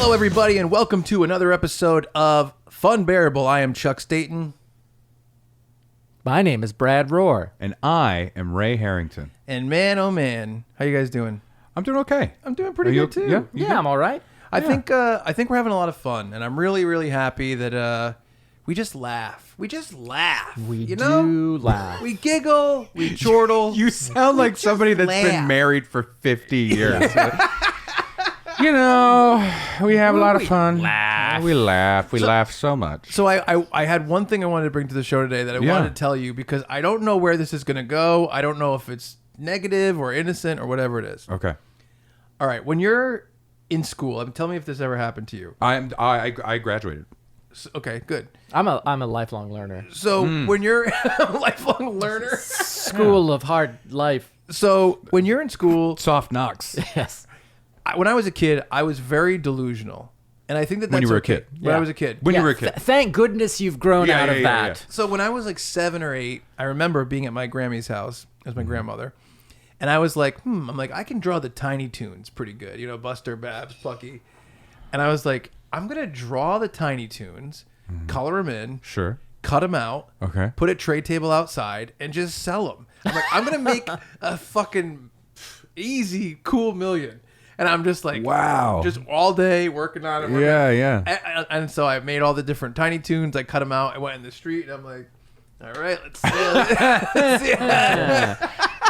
Hello, everybody, and welcome to another episode of Funbearable. I am Chuck Staten. My name is Brad Rohr. And I am Ray Harrington. And man, oh man, how you guys doing? I'm doing okay. I'm doing pretty good too. Yeah, Yeah, I'm all right. I think we're having a lot of fun, and I'm really, really happy that we just laugh. We just laugh. We do laugh. We giggle. We chortle. You sound like somebody that's laugh. been married for 50 years. You know, we have a lot of fun. We laugh. We laugh so much. So I had one thing I wanted to bring to the show today that I wanted to tell you because I don't know where this is going to go. I don't know if it's negative or innocent or whatever it is. Okay. All right. When you're in school, tell me if this ever happened to you. I graduated. Okay, good. I'm a lifelong learner. So when you're a lifelong learner, School of hard life. so when you're in school, Soft knocks. Yes. when I was a kid, I was very delusional, and I think that's When you were a okay. kid. When I Yeah. was a kid. When you were a kid. Thank goodness you've grown out of that. So when I was like 7 or 8, I remember being at my Grammy's house as my grandmother, and I was like, I'm like, I can draw the Tiny Toons pretty good, you know, Buster, Babs, Plucky, and I was like, I'm gonna draw the Tiny Toons, color them in, Sure. cut them out, Okay. put a tray table outside, and just sell them. I'm like, I'm gonna make a fucking easy, cool million. And I'm just like, Wow. just all day working on it. Yeah. And so I made all the different Tiny Toons. I cut them out. I went in the street, and I'm like, all right, let's see it.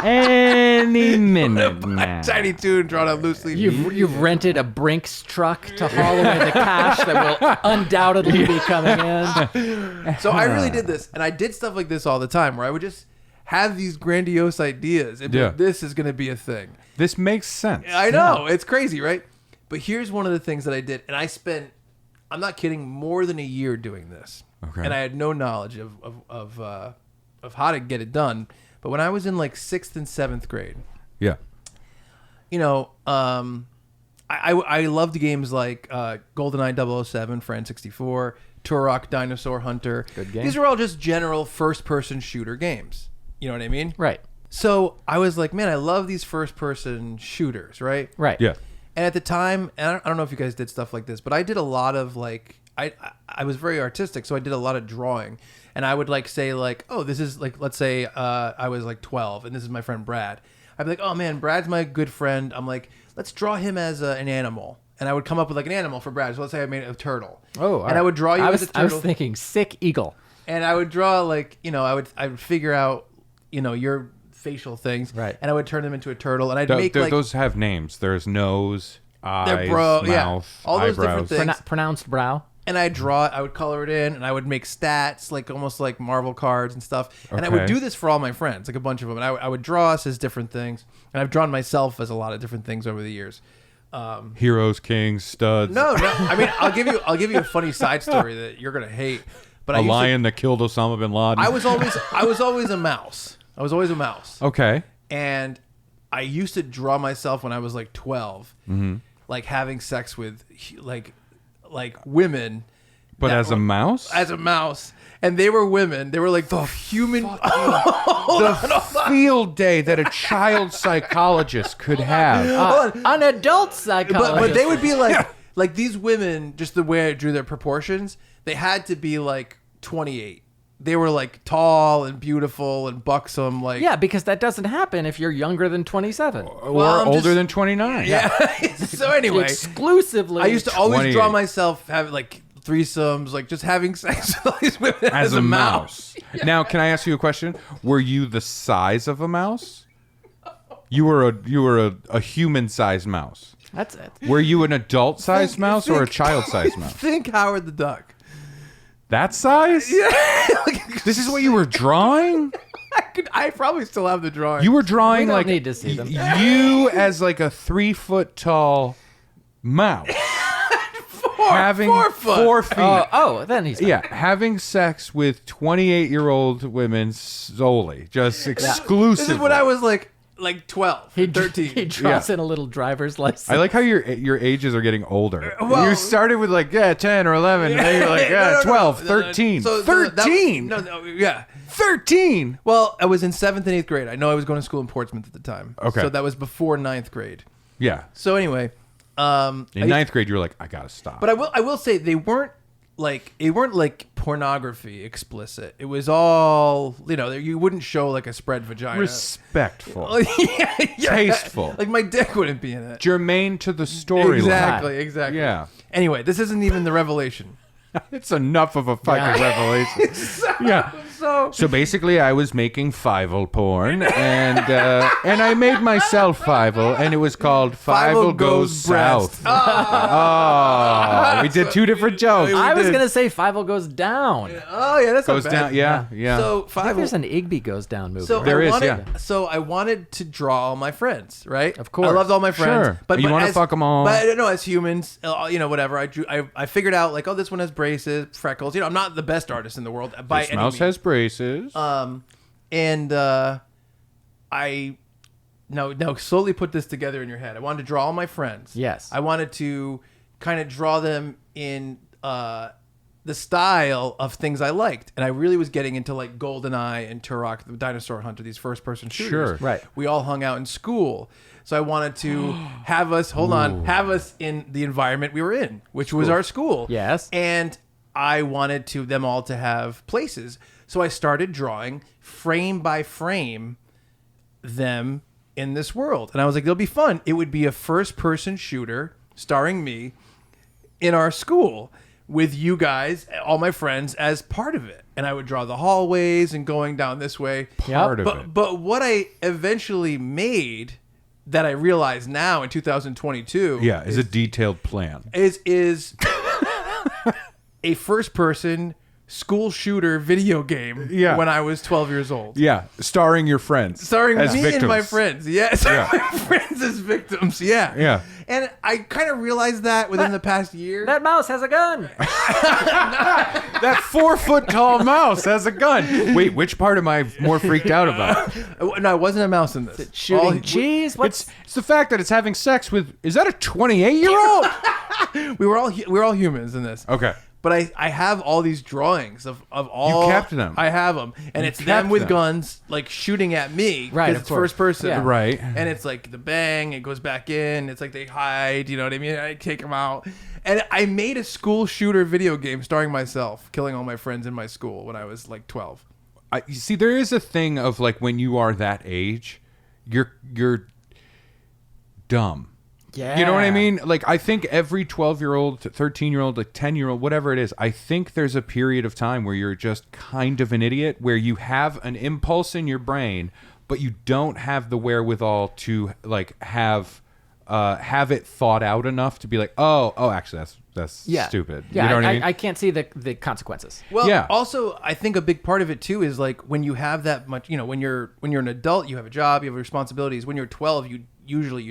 Any minute now. Tiny Toon drawn on loose leaf. You've rented a Brinks truck to haul away the cash that will undoubtedly be coming in. So I really did this, and I did stuff like this all the time, where I would just have these grandiose ideas, and be like, this is going to be a thing. This makes sense. I know. It's crazy, right? But here's one of the things that I did. And I spent, I'm not kidding, more than a year doing this. Okay. And I had no knowledge of how to get it done. But when I was in like 6th and 7th grade, Yeah. you know, I loved games like GoldenEye 007 for N64, Turok Dinosaur Hunter. Good game. These are all just general first-person shooter games. You know what I mean? Right. So I was like, man, I love these first-person shooters, right? Right. Yeah. And at the time, and I don't know if you guys did stuff like this, but I did a lot of like, I was very artistic, so I did a lot of drawing. And I would like say like, oh, this is like, let's say I was like 12 and this is my friend Brad. I'd be like, oh man, Brad's my good friend. I'm like, let's draw him as an animal. And I would come up with like an animal for Brad. So let's say I made a turtle. Oh, and I would draw you as a turtle. I was thinking sick eagle. And I would draw like, you know, I would figure out, you know, your facial things. Right. And I would turn them into a turtle. And I'd make like... Those have names. There's nose, eyes, mouth, all those eyebrows. different things. Pronounced brow. And I'd draw it, I would color it in, and I would make stats, like almost like Marvel cards and stuff. And I would Okay. do this for all my friends, like a bunch of them. And I would draw us as different things. And I've drawn myself as a lot of different things over the years. Heroes, kings, studs. No. I mean, I'll give you a funny side story that you're gonna hate. But A lion that killed Osama bin Laden. I was always a mouse. I was always a mouse. Okay. And I used to draw myself when I was like 12, like having sex with like women. But that as a were- mouse? As a mouse. And they were women. They were like the human. The field day that a child psychologist could have. An adult psychologist. But they would be like these women, just the way I drew their proportions, they had to be like 28. They were like tall and beautiful and buxom. Like Yeah, because that doesn't happen if you're younger than 27. Or I'm older just- than 29. Yeah. So anyway, Exclusively. I used to always 28. draw myself having like threesomes, like just having sex with all these women As a mouse. Now, can I ask you a question? Were you the size of a mouse? You were a human-sized mouse. That's it. Were you an adult-sized mouse or a child-sized mouse? Think Howard the Duck. That size? Yeah. This is what you were drawing? I probably still have the drawing. You were drawing We don't like need to see them. you as like a 3-foot tall mouse. 4 foot. 4 feet. Then he's fine. Yeah, having sex with 28-year-old women solely, just exclusively. This is when I was like 12, He 13. He draws in a little driver's license. I like how your ages are getting older. Well- You started with like 10 or 11, and then you're like No, 12, no, no. 13. So 13. Yeah. 13. Well, I was in 7th and 8th grade. I know I was going to school in Portsmouth at the time. Okay. So that was before 9th grade. Yeah. So anyway, In ninth grade, you were like, I gotta stop. But I will say they weren't like pornography explicit. It was all, you wouldn't show like a spread vagina. Respectful. yeah. Tasteful. Like my dick wouldn't be in it. Germane to the story. Exactly. Yeah. Anyway, this isn't even the revelation. It's enough of a fucking revelation. So basically, I was making Fievel porn, and I made myself Fievel, and it was called Fievel Goes South. Oh, we did two different jokes. I was gonna say Fievel goes down. Oh yeah, that's Goes not bad. down. Yeah. So I think there's an Igby goes down movie. So There is, So I wanted to draw all my friends, right? Of course. I loved all my friends. Sure. But you wanna fuck 'em all. But I don't know, as humans, whatever. I figured out like, this one has braces, freckles. I'm not the best artist in the world by This any mouse means. has braces. I now slowly put this together in your head. I wanted to draw all my friends. Yes. I wanted to kind of draw them in the style of things I liked. And I really was getting into like GoldenEye and Turok the Dinosaur Hunter, these first-person shooters. Sure. Right. We all hung out in school. So I wanted to have us in the environment we were in, which was our school. Yes. And I wanted them all to have places. So I started drawing frame by frame them in this world. And I was like, it'll be fun. It would be a first-person shooter starring me in our school with you guys, all my friends, as part of it. And I would draw the hallways and going down this way. Part of it. But what I eventually made that I realize now in 2022 is a detailed plan. is a first-person school shooter video game when I was 12 years old. Yeah, starring your friends. Starring as me victims. and my friends. Yes, my friends as victims. Yeah. Yeah. And I kind of realized that within the past year. That mouse has a gun. That 4-foot tall mouse has a gun. Wait, which part am I more freaked out about? No, it wasn't a mouse in this. Shooting cheese. What's It's the fact that it's having sex with. Is that a 28-year-old? We were all humans in this. Okay. But I have all these drawings of all. You kept them. I have them, and it's them kept with them. guns, like shooting at me. Right, 'cause of it's course. first person. Yeah. Right. And it's like the bang, it goes back in. It's like they hide. You know what I mean? I take them out, and I made a school shooter video game starring myself, killing all my friends in my school when I was like 12. You see, there is a thing of like when you are that age, you're dumb. Yeah. You know what I mean? Like, I think every 12-year-old, 13-year-old, like 10-year-old, whatever it is, I think there's a period of time where you're just kind of an idiot, where you have an impulse in your brain, but you don't have the wherewithal to like have it thought out enough to be like, oh, actually, that's stupid. Yeah, You know what I mean? I can't see the consequences. Well, Yeah. also, I think a big part of it too is like when you have that much, when you're an adult, you have a job, you have responsibilities. When you're 12, you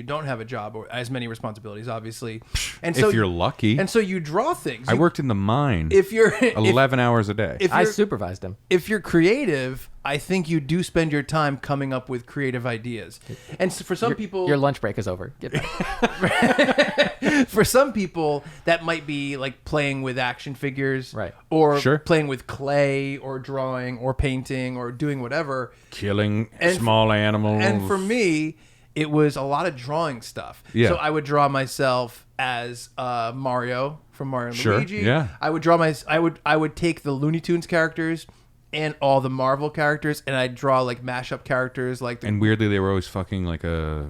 don't have a job or as many responsibilities, obviously. And so if you're lucky. and so you draw things. I worked in the mine If you're 11 hours a day. if I you're, supervised him. if you're creative, I think you do spend your time coming up with creative ideas. And so for some people, Your lunch break is over. Get back. for some people, that might be like playing with action figures, Right. Or Sure. playing with clay, or drawing, or painting, or doing whatever. Killing And- small animals. And for me, it was a lot of drawing stuff. Yeah. So I would draw myself as Mario from Mario and Sure, Luigi. yeah. I would take the Looney Tunes characters and all the Marvel characters, and I'd draw like mashup characters like the And weirdly, they were always fucking like a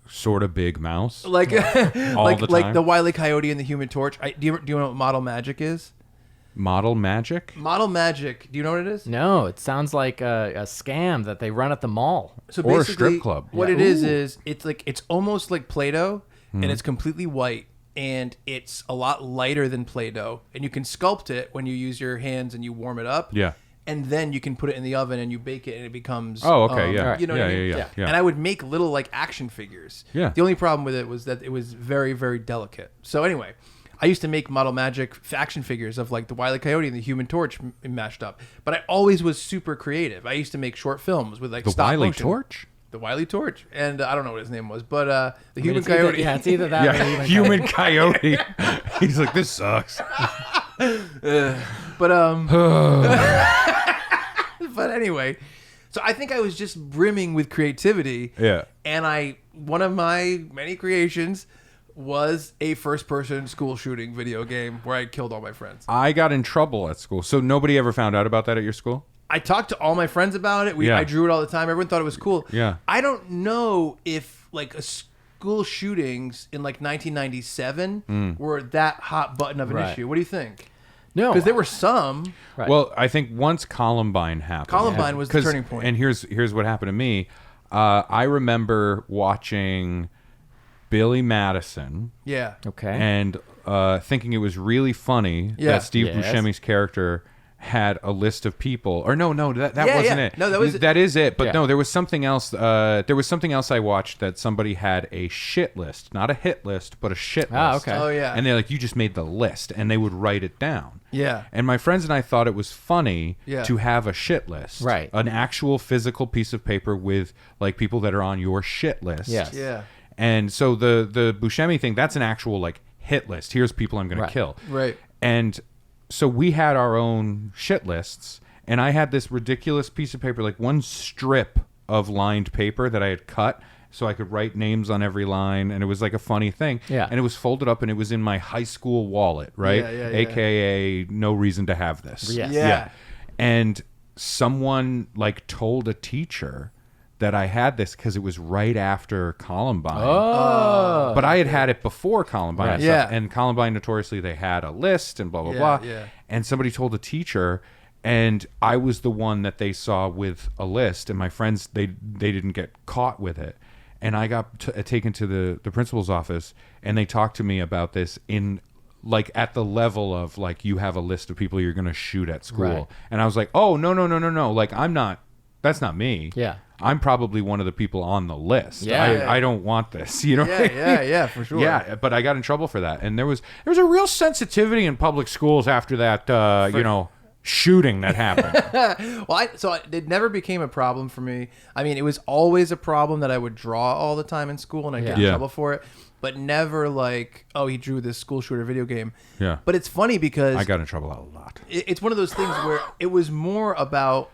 sort of big mouse. like All the like time? the Wile E. Coyote and the Human Torch. Do you know what model magic is? Model magic? Model magic. Do you know what it is? No, it sounds like a scam that they run at the mall. So Or a basically, strip club. What Yeah. it is it's almost like Play-Doh, and it's completely white, and it's a lot lighter than Play-Doh, and you can sculpt it when you use your hands and you warm it up. Yeah. And then you can put it in the oven and you bake it, and it becomes. Oh, okay, yeah. You know what I mean? Yeah. And I would make little like action figures. Yeah. The only problem with it was that it was very, very delicate. So anyway, I used to make model magic action figures of like the Wile E. Coyote and the Human Torch mashed up. But I always was super creative. I used to make short films with like The stop Wile E. motion. Torch? The Wile E. Torch, and I don't know what his name was, but the Human It's either- Coyote. it's either that or the Yeah. human Human coyote. He's like, this sucks. But but anyway, so I think I was just brimming with creativity. Yeah. And one of my many creations was a first-person school shooting video game where I killed all my friends. I got in trouble at school. So nobody ever found out about that at your school? I talked to all my friends about it. Yeah. I drew it all the time. Everyone thought it was cool. Yeah. I don't know if like a school shootings in like 1997 were that hot button of an Right. issue. What do you think? No, Because there were some. Right. Well, I think once Columbine happened. Columbine was the turning point. And here's what happened to me. I remember watching Billy Madison Yeah. okay. and thinking it was really funny Yeah. that Steve Yes. Buscemi's character had a list of people. Or no, that Yeah, wasn't yeah. it. No, that was- That is it. But Yeah. no, there was something else. There was something else I watched that somebody had a shit list, not a hit list, but a shit list. Ah, okay. Oh, yeah. And they're like, you just made the list, and they would write it down. Yeah. And my friends and I thought it was funny Yeah. to have a shit list. Right. An actual physical piece of paper with like people that are on your shit list. Yes. Yeah. And so the Buscemi thing, that's an actual like hit list. Here's people I'm going Right. to kill. Right. And so we had our own shit lists, and I had this ridiculous piece of paper, like one strip of lined paper that I had cut so I could write names on every line, and it was like a funny thing. Yeah. And it was folded up, and it was in my high school wallet, right? Yeah, yeah, yeah. AKA no reason to have this. Yes. Yeah. And someone like told a teacher that I had this because it was right after Columbine. Oh. But I had had it before Columbine. Right. And stuff. Yeah. And Columbine, notoriously, they had a list and blah, blah, Yeah, blah. yeah. And somebody told a teacher, and I was the one that they saw with a list. And my friends, they didn't get caught with it. And I got taken to the principal's office, and they talked to me about this in like at the level of like, you have a list of people you're going to shoot at school. Right. And I was like, oh, no. Like, that's not me. Yeah. I'm probably one of the people on the list. Yeah. I don't want this. You know what I mean? Yeah, for sure. Yeah, but I got in trouble for that, and there was a real sensitivity in public schools after that, shooting that happened. Well, it never became a problem for me. I mean, it was always a problem that I would draw all the time in school, and I'd get in Yeah. trouble for it. But never like, oh, he drew this school shooter video game. Yeah. But it's funny because I got in trouble a lot. it's one of those things where it was more about,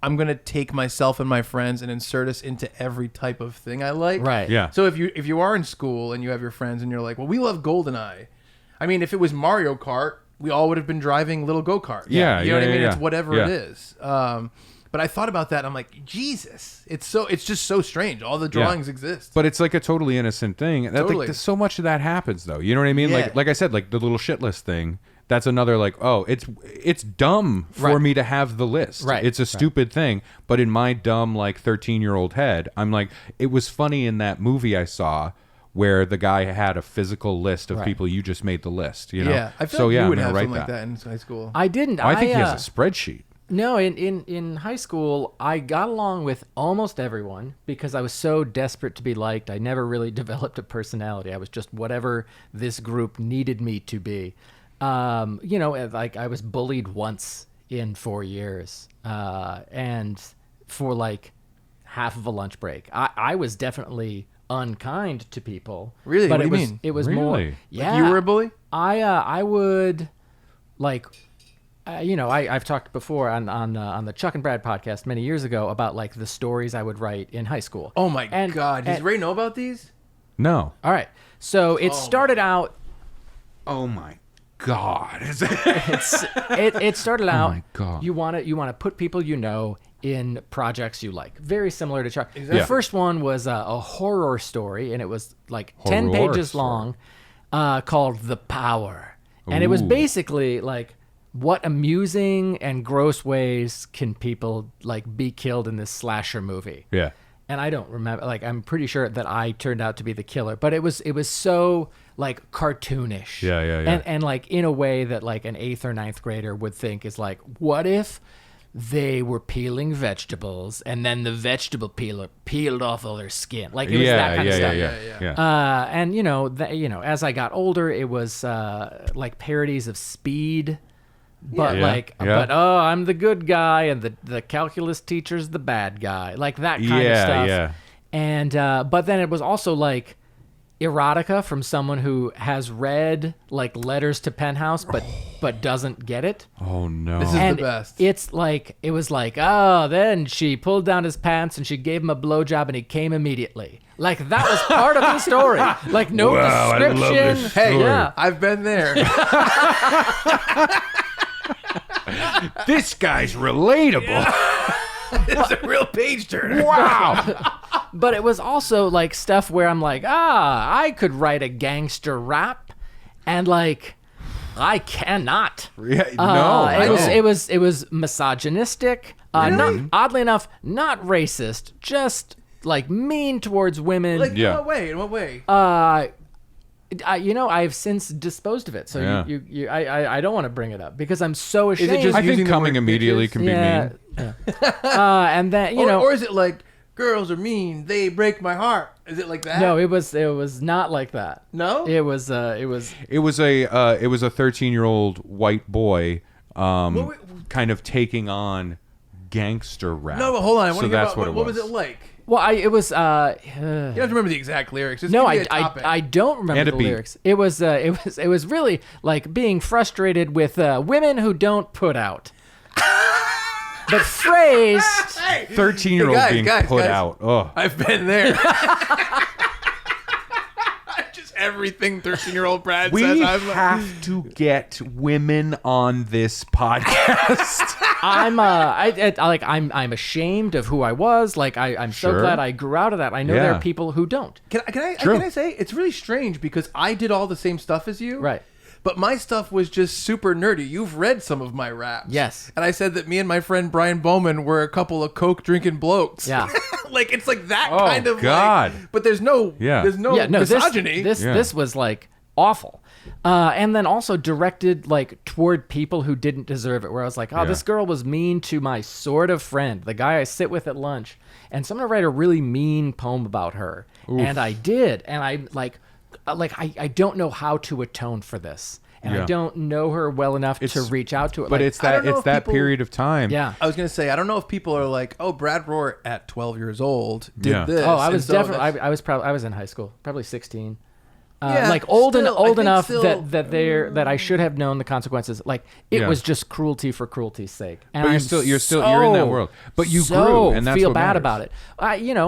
I'm gonna take myself and my friends and insert us into every type of thing I like. Right. Yeah. So if you are in school and you have your friends and you're like, well, we love GoldenEye. I mean, if it was Mario Kart, we all would have been driving little go-karts. Yeah, You know what I yeah, mean? yeah. It's whatever Yeah. it is. But I thought about that and I'm like, Jesus, it's just so strange. All the drawings exist. But it's like a totally innocent thing. That, Totally. Like, so much of that happens, though. You know what I mean? Yeah. Like I said, like the little shit list thing. That's another like, oh, it's dumb for Right. me to have the list. Right. It's a stupid thing. But in my dumb like 13-year-old head, I'm like, it was funny in that movie I saw where the guy had a physical list of Right. people. You just made the list. You know. Yeah. I feel so like yeah, you would I'm have gonna something write like that in high school. I didn't. I think he has a spreadsheet. No, in high school, I got along with almost everyone because I was so desperate to be liked. I never really developed a personality. I was just whatever this group needed me to be. Like I was bullied once in 4 years, and for like half of a lunch break. I was definitely unkind to people. Really? But What do it you was mean? it was Really? more. Like Yeah, you were a bully? I would like. I've talked before on the Chuck and Brad podcast many years ago about like the stories I would write in high school. Oh my And- God. Does and- Ray know about these? No. All right, so it started out. Oh my God. It started out. my God. You want to put people you know in projects you like. Very similar to Chuck. Exactly. The first one was a horror story, and it was like 10 Horror pages story. long, called The Power, and it was Ooh. basically like, what amusing and gross ways can people like be killed in this slasher movie? Yeah. And I don't remember, like, I'm pretty sure that I turned out to be the killer, but it was so like cartoonish. Yeah. And like in a way that like an 8th or 9th grader would think is like, what if they were peeling vegetables and then the vegetable peeler peeled off all their skin? Like it was that kind of stuff. Yeah. And as I got older, it was like parodies of Speed, but I'm the good guy and the calculus teacher's the bad guy, like that kind of stuff. Yeah. And but then it was also like erotica from someone who has read like Letters to Penthouse, but doesn't get it. Oh no. This is And the best. it's like, it was like, oh, then she pulled down his pants and she gave him a blowjob and he came immediately. Like that was part of the story. Like no Wow, I love description. this Hey, story. yeah. I've been there. This guy's relatable. It's a real page turner. Wow. But it was also like stuff where I'm like, I could write a gangster rap, and like, I cannot. Yeah, no, It was misogynistic. Not oddly enough, not racist. Just like mean towards women. Like, Yeah. in what way? In what way? I've since disposed of it. So Yeah. I don't want to bring it up because I'm so ashamed. it just I using think the coming word immediately bitches? can be mean. Yeah. And then or is it like girls are mean? They break my heart. Is it like that? no, it was not like that. No? It was a 13-year-old white boy kind of taking on gangster rap. No, but hold on. I want So to hear that's about what what was it like? Well, it was. You don't have to remember the exact lyrics. Just No, give me a topic. I don't And remember a the beat. lyrics. It was really like being frustrated with women who don't put out. But phrased. 13-year-old Hey, being guys, put guys. out. Oh. I've been there. Just everything 13-year-old Brad We says. have to get women on this podcast. I'm ashamed of who I was. Like I'm so Sure. glad I grew out of that. I know there Yeah. are people who don't. Can True. I say it's really strange because I did all the same stuff as you. Right. But my stuff was just super nerdy. You've read some of my raps. Yes. And I said that me and my friend Brian Bowman were a couple of coke drinking blokes. Yeah. Like it's like that Oh, kind of God. like, but there's no misogyny. This was like awful. And then also directed like toward people who didn't deserve it, where I was like, Yeah. this girl was mean to my sort of friend, the guy I sit with at lunch, and so I'm gonna write a really mean poem about her. And I did, and I I don't know how to atone for this, and Yeah. I don't know her well enough to reach out to it. But Like, it's I don't that know if people- period of time. yeah. I was gonna say I don't know if people are like, oh, Brad Rohr at 12 years old did Yeah. this. Oh, I and was so definitely. that's- I was in high school, probably 16. Yeah, Like old still, I old think enough still- that I should have known the consequences. Like it Yeah. was just cruelty for cruelty's sake. And But I'm you're in that world. But you grew, and that's feel what bad matters. about it.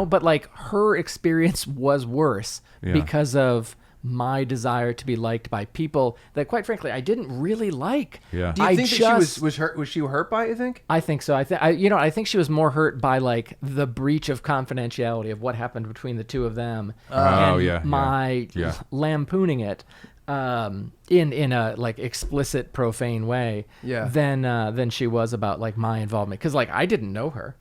But like her experience was worse Yeah. because of my desire to be liked by people that, quite frankly, I didn't really like. Yeah. Do you I think just, that she was hurt? Was she hurt by it? You think? I think so. I think she was more hurt by like the breach of confidentiality of what happened between the two of them. Oh, and yeah, my yeah. lampooning it in a like explicit profane way. Yeah. Than she was about like my involvement, because like I didn't know her.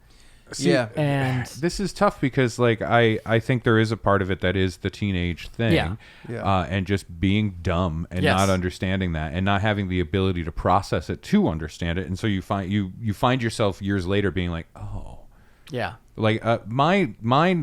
Yeah. And This is tough because like I think there is a part of it that is the teenage thing. Yeah. Yeah. And just being dumb and Yes. not understanding that and not having the ability to process it to understand it. And so you find yourself years later being like, oh, yeah. like my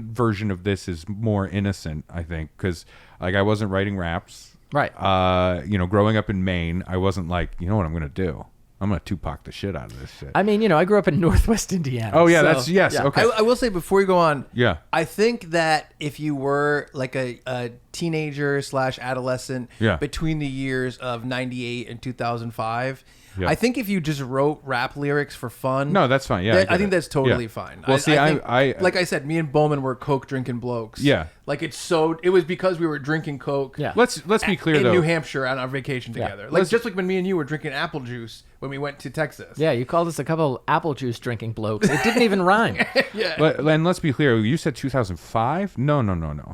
version of this is more innocent, I think, because like I wasn't writing raps. Right. Growing up in Maine, I wasn't like, you know what I'm going to do? I'm going to Tupac the shit out of this shit. I mean, I grew up in Northwest Indiana. Oh, yeah, so, that's, yes, yeah. okay. I will say before you go on. Yeah. I think that if you were like a teenager / adolescent Yeah. between the years of 98 and 2005, Yeah. I think if you just wrote rap lyrics for fun, No, that's fine. Yeah, that- I get I think it. that's totally Yeah. fine. Well, see, think, I like I said, me and Bowman were coke drinking blokes. Yeah. like it was because we were drinking coke. Yeah. let's be clear in though. New Hampshire on our vacation together. Like Let's- just like when me and you were drinking apple juice when we went to Texas. Yeah, you called us a couple of apple juice drinking blokes. It didn't even rhyme. And let's be clear. You said 2005? No.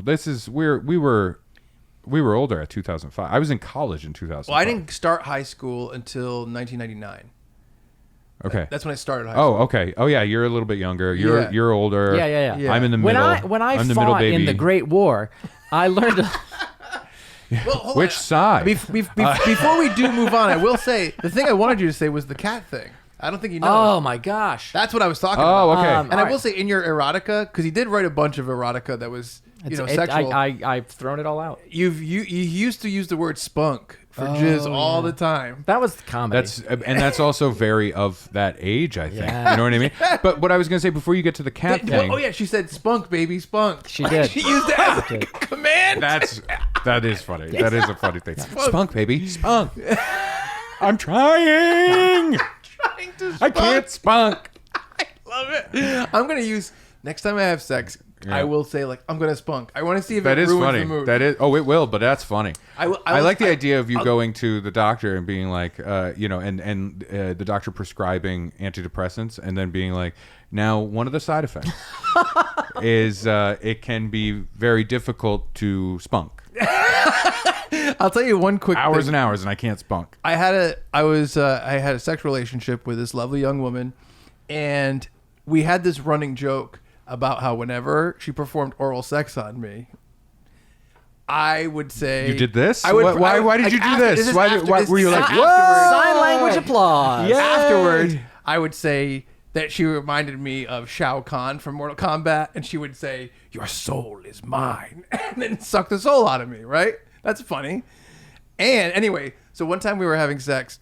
This is we were older at 2005. I was in college in 2005. Well, I didn't start high school until 1999. Okay. That's when I started high school. Oh, okay. Oh, yeah. You're a little bit younger. Yeah. You're older. Yeah. I'm in the When middle. I I'm the middle fought baby. in the Great War, I learned. Well, hold Which on. side? Before we do move on, I will say the thing I wanted you to say was the cat thing. I don't think you know. Oh my gosh! That's what I was talking Oh, about. okay. And I Alright. will say in your erotica, because he did write a bunch of erotica that was sexual. I've thrown it all out. You used to use the word spunk for jizz all the time. That was comedy. that's also very of that age, I think. Yeah. You know what I mean? But what I was going to say before you get to the cat thing. Oh yeah, she said spunk, baby, spunk. She did. She used it as a command. That is funny. That is a funny thing. Spunk, baby. Spunk. I'm trying. Trying to I can't spunk. Love it. I'm gonna use next time I have sex. I will say like I'm gonna spunk. I want to see if That it is ruins funny. the mood. That is. Oh, it will, but that's funny. I like the idea of you I'll- going to the doctor and being like, and the doctor prescribing antidepressants, and then being like, now one of the side effects is it can be very difficult to spunk. I'll tell you one quick Hours thing. and hours, and I can't spunk. I had a sexual relationship with this lovely young woman, and we had this running joke about how whenever she performed oral sex on me, I would say You did this? I would, Why did you do this? Why were you like, what? Sign language applause. Yeah. Afterwards, I would say that she reminded me of Shao Kahn from Mortal Kombat, and she would say, "Your soul is mine," and then suck the soul out of me. Right? That's funny. And anyway, so one time we were having sex,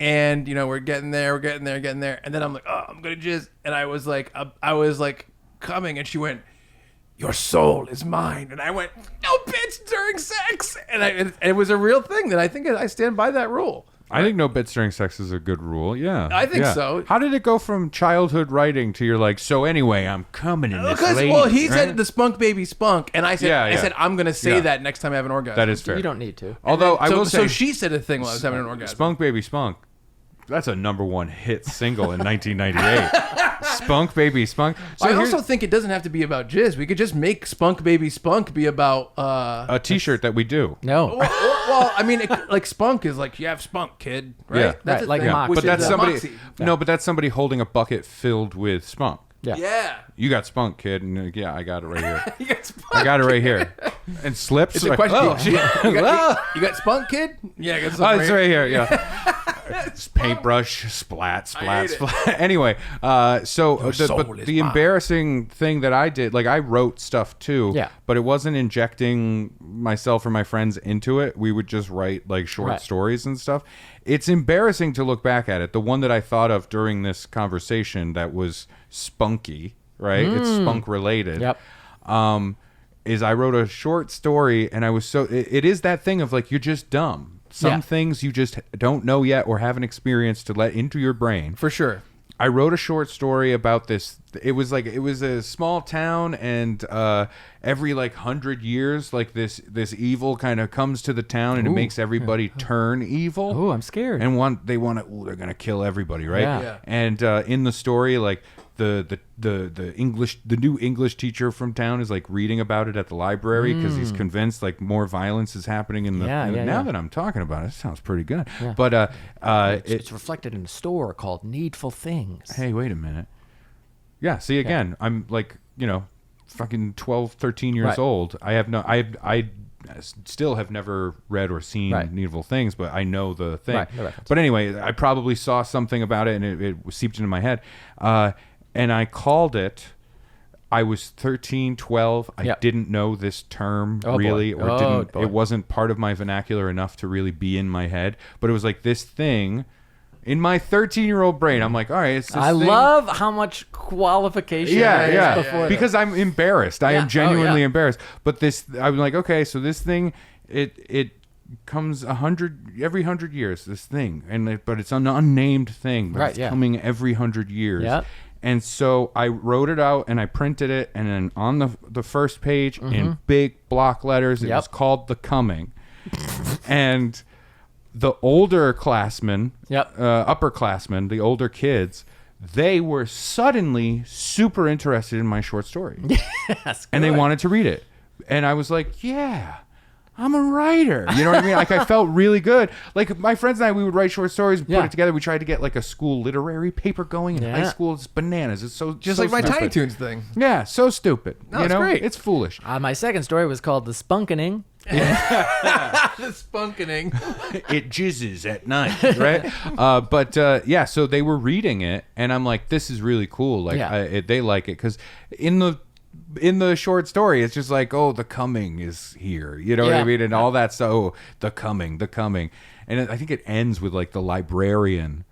and we're getting there, and then I'm like, "Oh, I'm gonna jizz," and I was like coming, and she went, "Your soul is mine," and I went, "No, bitch," during sex, and it was a real thing. That I think I stand by that rule. I think no bits during sex is a good rule. Yeah, I think so. How did it go from childhood writing to you're like, so anyway, I'm coming in this lady? Well, he right? said the spunk baby spunk, and I said, Yeah, I yeah. said I'm gonna say Yeah. that next time I have an orgasm. That is fair. You don't need to. Although I will say, so she said a thing while I was having an orgasm. Spunk Baby Spunk. That's a #1 hit single in 1998. Spunk Baby Spunk. So I here's also think it doesn't have to be about jizz. We could just make spunk baby spunk be about. a T-shirt that we do. No. Well, I mean, like spunk is like you have spunk, kid, right? Yeah. That's Right, a like thing, moxie. which But that's is somebody. moxie. No, but that's somebody holding a bucket filled with spunk. Yeah. Yeah. You got spunk, kid, and yeah, I got it right here. You got spunk. I got it right here. And slips. It's a like, question. oh, You got spunk, kid? Yeah, I got Oh, spunk. it's right here. Yeah. It's paintbrush, splat. I hate Anyway, so soul but is the mine. embarrassing thing that I did, like I wrote stuff too, Yeah. but it wasn't injecting myself or my friends into it. We would just write like short Right. stories and stuff. It's embarrassing to look back at it. The one that I thought of during this conversation that was spunky, right? It's spunk related. Yep. Is I wrote a short story and I was so it is that thing of like you're just dumb. Some Yeah. things you just don't know yet or haven't experienced to let into your brain. For sure. I wrote a short story about this. It was a small town, and every like 100 years, like this evil kind of comes to the town, and it makes everybody turn evil. Oh, I'm scared. And they're gonna kill everybody, right? Yeah. Yeah. And in the story, like the new English teacher from town is like reading about it at the library because he's convinced like more violence is happening in the. Yeah, yeah, now yeah. that I'm talking about it, it sounds pretty good. Yeah. But It's reflected in a store called Needful Things. hey, wait a minute. Yeah, see again, I'm like, fucking 12, 13 years Right. old. I still have never read or seen Right. Needful Things, but I know the thing. Right, no reference. But anyway, I probably saw something about it and it seeped into my head. And I called it, I was 13, 12. I Yep. didn't know this term Oh, boy. really, or Oh, boy. it wasn't part of my vernacular enough to really be in my head. But it was like this thing in my 13-year-old brain. I'm like, all right, it's this I thing. love how much qualification there is Yeah, before because I'm embarrassed. I Yeah. am genuinely Oh, yeah. embarrassed. But I'm like, okay, so this thing, it comes every 100 years. This thing, but it's an unnamed thing. But Right, it's yeah. coming every 100 years. Yep. And so I wrote it out and I printed it, and then on the first page in big block letters, it Yep. was called "The Coming," and the older classmen, Yep. upperclassmen, the older kids, they were suddenly super interested in my short story. Yes, And they good. wanted to read it. And I was like, yeah, I'm a writer. You know what I mean? Like, I felt really good. Like, my friends and I, we would write short stories, put Yeah. it together. We tried to get, like, a school literary paper going in high Yeah. school. It's bananas. It's Just so like my stupid. Tiny Toons thing. Yeah, so stupid. No, you it's know? great. It's foolish. My second story was called The Spunkening. The spunkening. It jizzes at night, right? Yeah, so they were reading it, and I'm like, this is really cool. Like, Yeah. they like it because in the short story, it's just like, oh, the coming is here. You know what I Yeah. mean? And all that. So the coming. And I think it ends with like the librarian,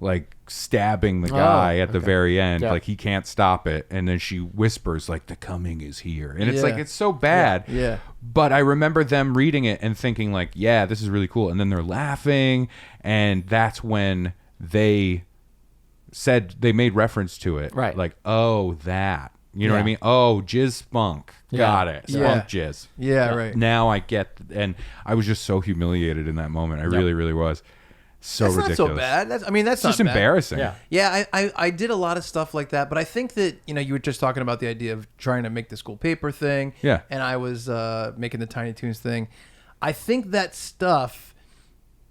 like stabbing the guy at the very end. Yeah. Like he can't stop it. And then she whispers like, the coming is here. And it's Yeah. like, it's so bad. Yeah. But I remember them reading it and thinking like, yeah, this is really cool. And then they're laughing. And that's when they made reference to it. Right. Like, oh, that. You know what I mean? Oh, jizz spunk. Got it. Spunk jizz. Yeah, right. Now I get, and I was just so humiliated in that moment. I really, really was. So that's ridiculous. not so bad. That's it's not just bad. embarrassing. Yeah, I did a lot of stuff like that, but I think that, you were just talking about the idea of trying to make the school paper thing. Yeah. And I was making the Tiny Toons thing. I think that stuff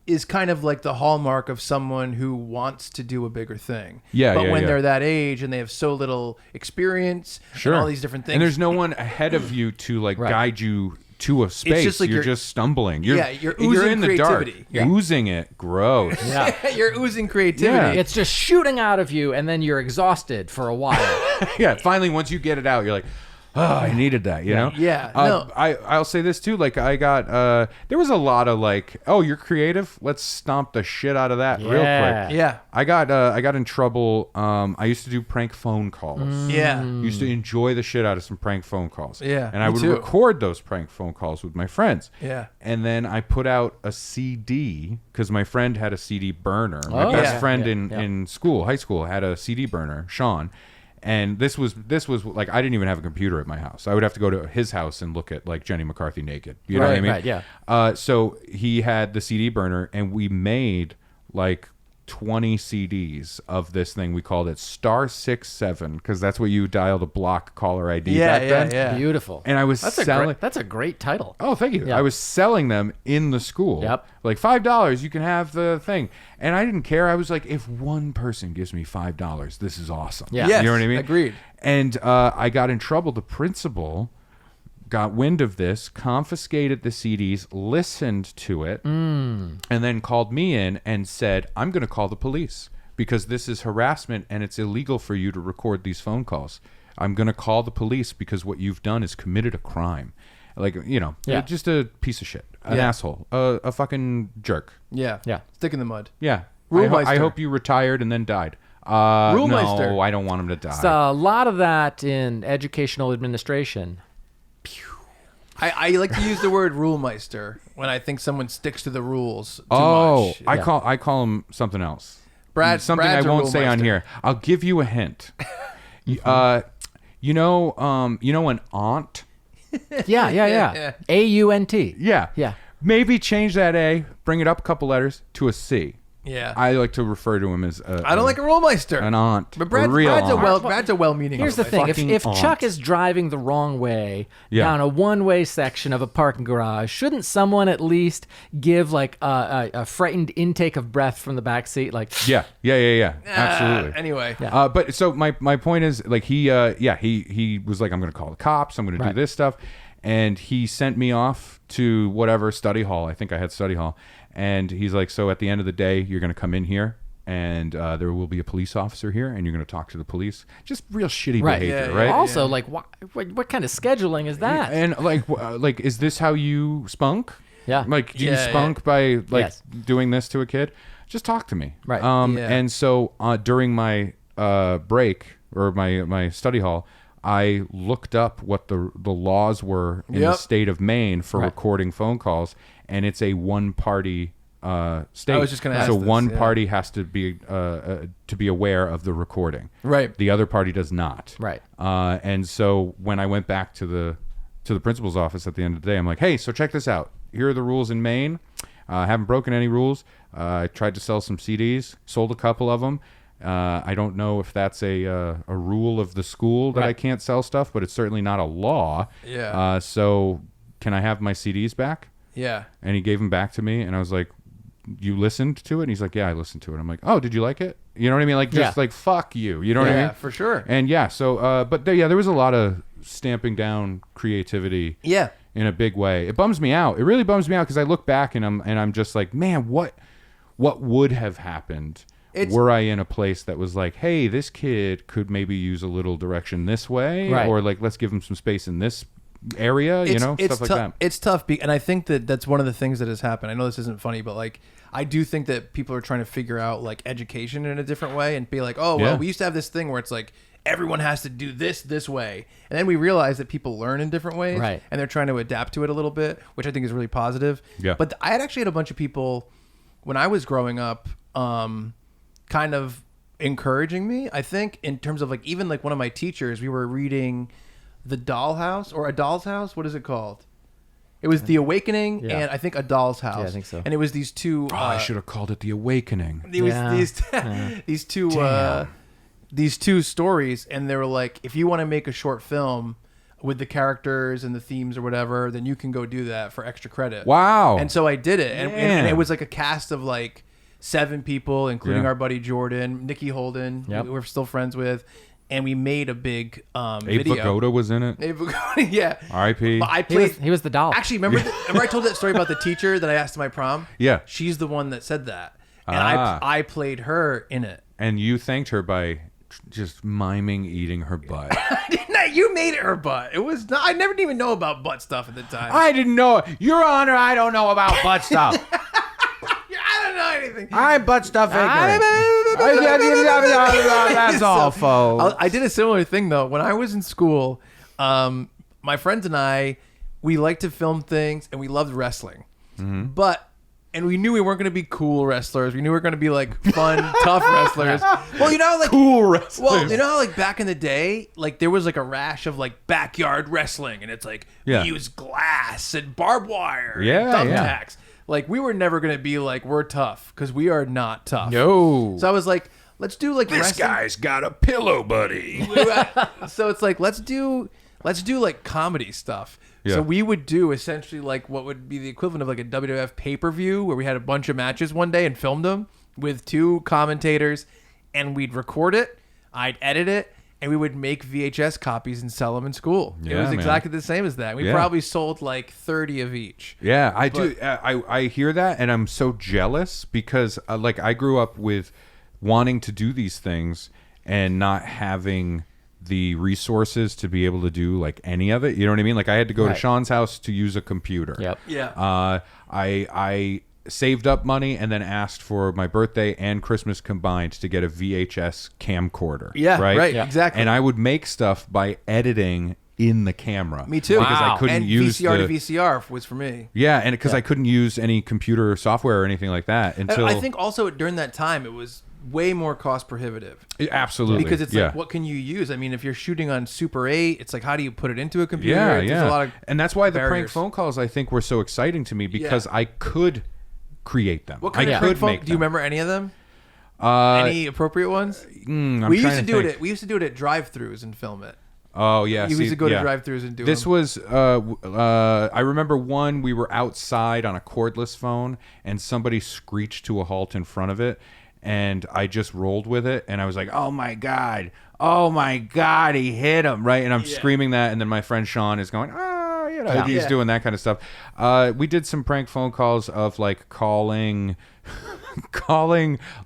is kind of like the hallmark of someone who wants to do a bigger thing. Yeah, But when yeah. they're that age and they have so little experience and all these different things. And there's no one ahead of you to like guide you to a space. just like you're just stumbling. You're oozing in the dark. creativity. Oozing it. Gross. Yeah. You're oozing creativity. It's just shooting out of you, and then you're exhausted for a while. Yeah. Finally, once you get it out, you're like, oh, I needed that, you know? Yeah. No. I'll say this too. Like I got, there was a lot of like, oh, you're creative. Let's stomp the shit out of that real quick. Yeah. I got in trouble. I used to do prank phone calls. Yeah. Used to enjoy the shit out of some prank phone calls. Yeah, And I me would too. record those prank phone calls with my friends. Yeah. And then I put out a CD because my friend had a CD burner. My Oh, best yeah. friend Yeah, in school, high school, had a CD burner, Sean. And this was like, I didn't even have a computer at my house. I would have to go to his house and look at like Jenny McCarthy naked. You know what I mean? Right, yeah. So he had the CD burner, and we made like 20 CDs of this thing. We called it Star 67 because that's what you dialed a block caller ID back then. Yeah. Beautiful. And I was selling. That's a great title. Oh, thank you. Yeah. I was selling them in the school. Yep. Like $5, you can have the thing. And I didn't care. I was like, if one person gives me $5, this is awesome. Yeah. Yes, You know what I mean? agreed. And I got in trouble. The principal got wind of this, confiscated the CDs, listened to it, and then called me in and said, I'm going to call the police because this is harassment and it's illegal for you to record these phone calls. I'm going to call the police because what you've done is committed a crime. Like, just a piece of shit, an asshole, a fucking jerk. Yeah. Yeah. Stick in the mud. Yeah. Rulmeister. I hope you retired and then died. Rulmeister. No, I don't want him to die. So a lot of that in educational administration. I like to use the word rulmeister when I think someone sticks to the rules too much. I call him something else. Brad's Something I a won't say on rulmeister. here. I'll give you a hint. You know an aunt? Yeah. AUNT. Yeah. Yeah. Maybe change that A, bring it up a couple letters to a C. Yeah. I like to refer to him as I don't like a rulmeister. an aunt. But a real aunt. Brad's a well-meaning. Here's the thing: fucking if aunt. Chuck is driving the wrong way Yeah. down a one-way section of a parking garage, shouldn't someone at least give like a frightened intake of breath from the back seat? Like, Yeah. Absolutely. Anyway. Yeah. But so my point is like he was like, I'm going to call the cops. I'm going to do Right. this stuff. And he sent me off to whatever study hall. I think I had study hall. And he's like, so at the end of the day, you're going to come in here and there will be a police officer here and you're going to talk to the police. Just real shitty Right. behavior, Yeah, right? also, like, what kind of scheduling is that? And like, is this how you spunk? Yeah. Like, do you Yeah, spunk by like Yes. doing this to a kid? Just talk to me. Right. Yeah. And so during my break or my study hall, I looked up what the laws were in the Yep. state of Maine for Right. recording phone calls, and it's a one-party state. I was just gonna ask So this, one yeah. party has to be aware of the recording. Right. The other party does not. Right. And so when I went back to the principal's office at the end of the day, I'm like, hey, so check this out. Here are the rules in Maine. I haven't broken any rules. I tried to sell some CDs, sold a couple of them. I don't know if that's a rule of the school that I Right. can't sell stuff, but it's certainly not a law. Yeah. So can I have my CDs back? Yeah. And he gave them back to me, and I was like, you listened to it? And he's like, yeah, I listened to it. I'm like, oh, did you like it? You know what I mean? Like, just Yeah. like, fuck you. You know what I Yeah, mean? for sure. And yeah, so, but there was a lot of stamping down creativity Yeah. in a big way. It bums me out. It really bums me out because I look back and I'm just like, man, what would have happened were I in a place that was like, hey, this kid could maybe use a little direction this way, Right. or like, let's give him some space in this area, stuff like that. It's tough, and I think that's one of the things that has happened. I know this isn't funny, but like I do think that people are trying to figure out like education in a different way and be like, oh, well, Yeah. we used to have this thing where it's like everyone has to do this way, and then we realize that people learn in different ways, Right. and they're trying to adapt to it a little bit, which I think is really positive. Yeah. But I had actually had a bunch of people when I was growing up, kind of encouraging me. I think in terms of like even like one of my teachers, we were reading The Dollhouse or A Doll's House. What is it called? It was The Awakening and I think A Doll's House. Yeah, I think so. And it was these two. I should have called it The Awakening. It was these two stories, and they were like, if you want to make a short film with the characters and the themes or whatever, then you can go do that for extra credit. Wow. And so I did it, and it was like a cast of like 7 people, including our buddy Jordan, Nikki Holden, who we're still friends with. And we made a big Abe video. Vigoda was in it. Abe Vigoda, yeah. R.I.P. But I played. He was the doll. Actually, remember I told that story about the teacher that I asked to my prom? Yeah. She's the one that said that, and I played her in it. And you thanked her by just miming eating her butt. You made it her butt. It was not. I never didn't even know about butt stuff at the time. I didn't know. Your Honor, I don't know about butt stuff. I don't know anything. I'm butt stuff ignorant. That's all, folks. I did a similar thing though. When I was in school, my friends and I, we liked to film things and we loved wrestling. And we knew we weren't going to be cool wrestlers. We knew we were going to be like fun, tough wrestlers. Well, you know, like Cool wrestlers. Well, you know, how, like back in the day, like there was like a rash of like backyard wrestling, and it's like we use glass and barbed wire, and thumbtacks. Like we were never going to be like we're tough because we are not tough. No. So I was like, let's do like This wrestling. guy's got a pillow, buddy. So it's like let's do like comedy stuff. Yeah. So we would do essentially like what would be the equivalent of like a WWF pay-per-view where we had a bunch of matches one day and filmed them with 2 commentators, and we'd record it, I'd edit it, and we would make VHS copies and sell them in school. It Yeah, was man. exactly the same as that. We probably sold like 30 of each. Yeah, I do. I hear that, and I'm so jealous because like I grew up with wanting to do these things and not having the resources to be able to do like any of it. You know what I mean? Like I had to go to Sean's house to use a computer. Yep. Yeah. I saved up money and then asked for my birthday and Christmas combined to get a VHS camcorder. Yeah, right, Yeah. exactly. And I would make stuff by editing in the camera. Me too. Because I couldn't and use VCR the, to VCR was for me. Yeah, and because I couldn't use any computer software or anything like that until I think also during that time it was way more cost prohibitive. Absolutely. Because it's like, what can you use? I mean, if you're shooting on Super 8, it's like, how do you put it into a computer? Yeah, There's a lot of and that's why the prank barriers. phone calls I think were so exciting to me because I could create them. What kind I of could prank phone? make Do you them. remember any of them? Any appropriate ones? I'm We used trying to do think. it. We used to do it at drive-throughs and film it. Oh yeah, You used to go to drive-thrus and do This them. was I remember one we were outside on a cordless phone and somebody screeched to a halt in front of it, and I just rolled with it, and I was like, oh my god, he hit him, right? And I'm screaming that, and then my friend Sean is going, he's doing that kind of stuff. We did some prank phone calls of like calling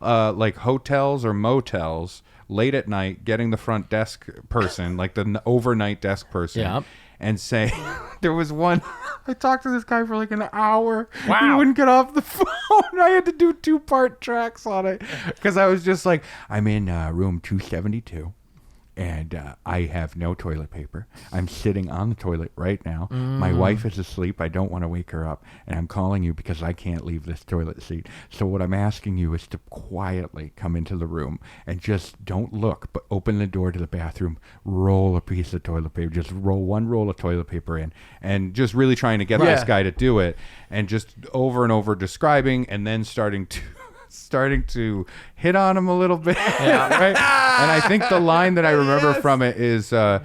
like hotels or motels late at night, getting the front desk person, like the overnight desk person, and say, there was one, I talked to this guy for like an hour. Wow. He wouldn't get off the phone. I had to do 2-part tracks on it because I was just like, I'm in room 272. And I have no toilet paper. I'm sitting on the toilet right now. My wife is asleep. I don't want to wake her up. And I'm calling you because I can't leave this toilet seat. So what I'm asking you is to quietly come into the room and just don't look, but open the door to the bathroom, roll a piece of toilet paper, just roll one roll of toilet paper in, and just really trying to get this guy to do it, and just over and over describing, and then starting to hit on him a little bit, right? And I think the line that I remember from it is have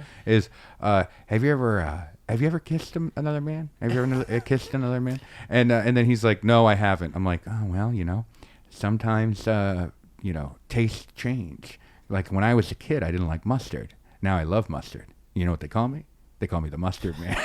you ever kissed another man? Have you ever kissed another man? And then he's like, no, I haven't. I'm like, oh well, sometimes tastes change. Like when I was a kid, I didn't like mustard. Now I love mustard. You know what they call me? They call me the mustard man.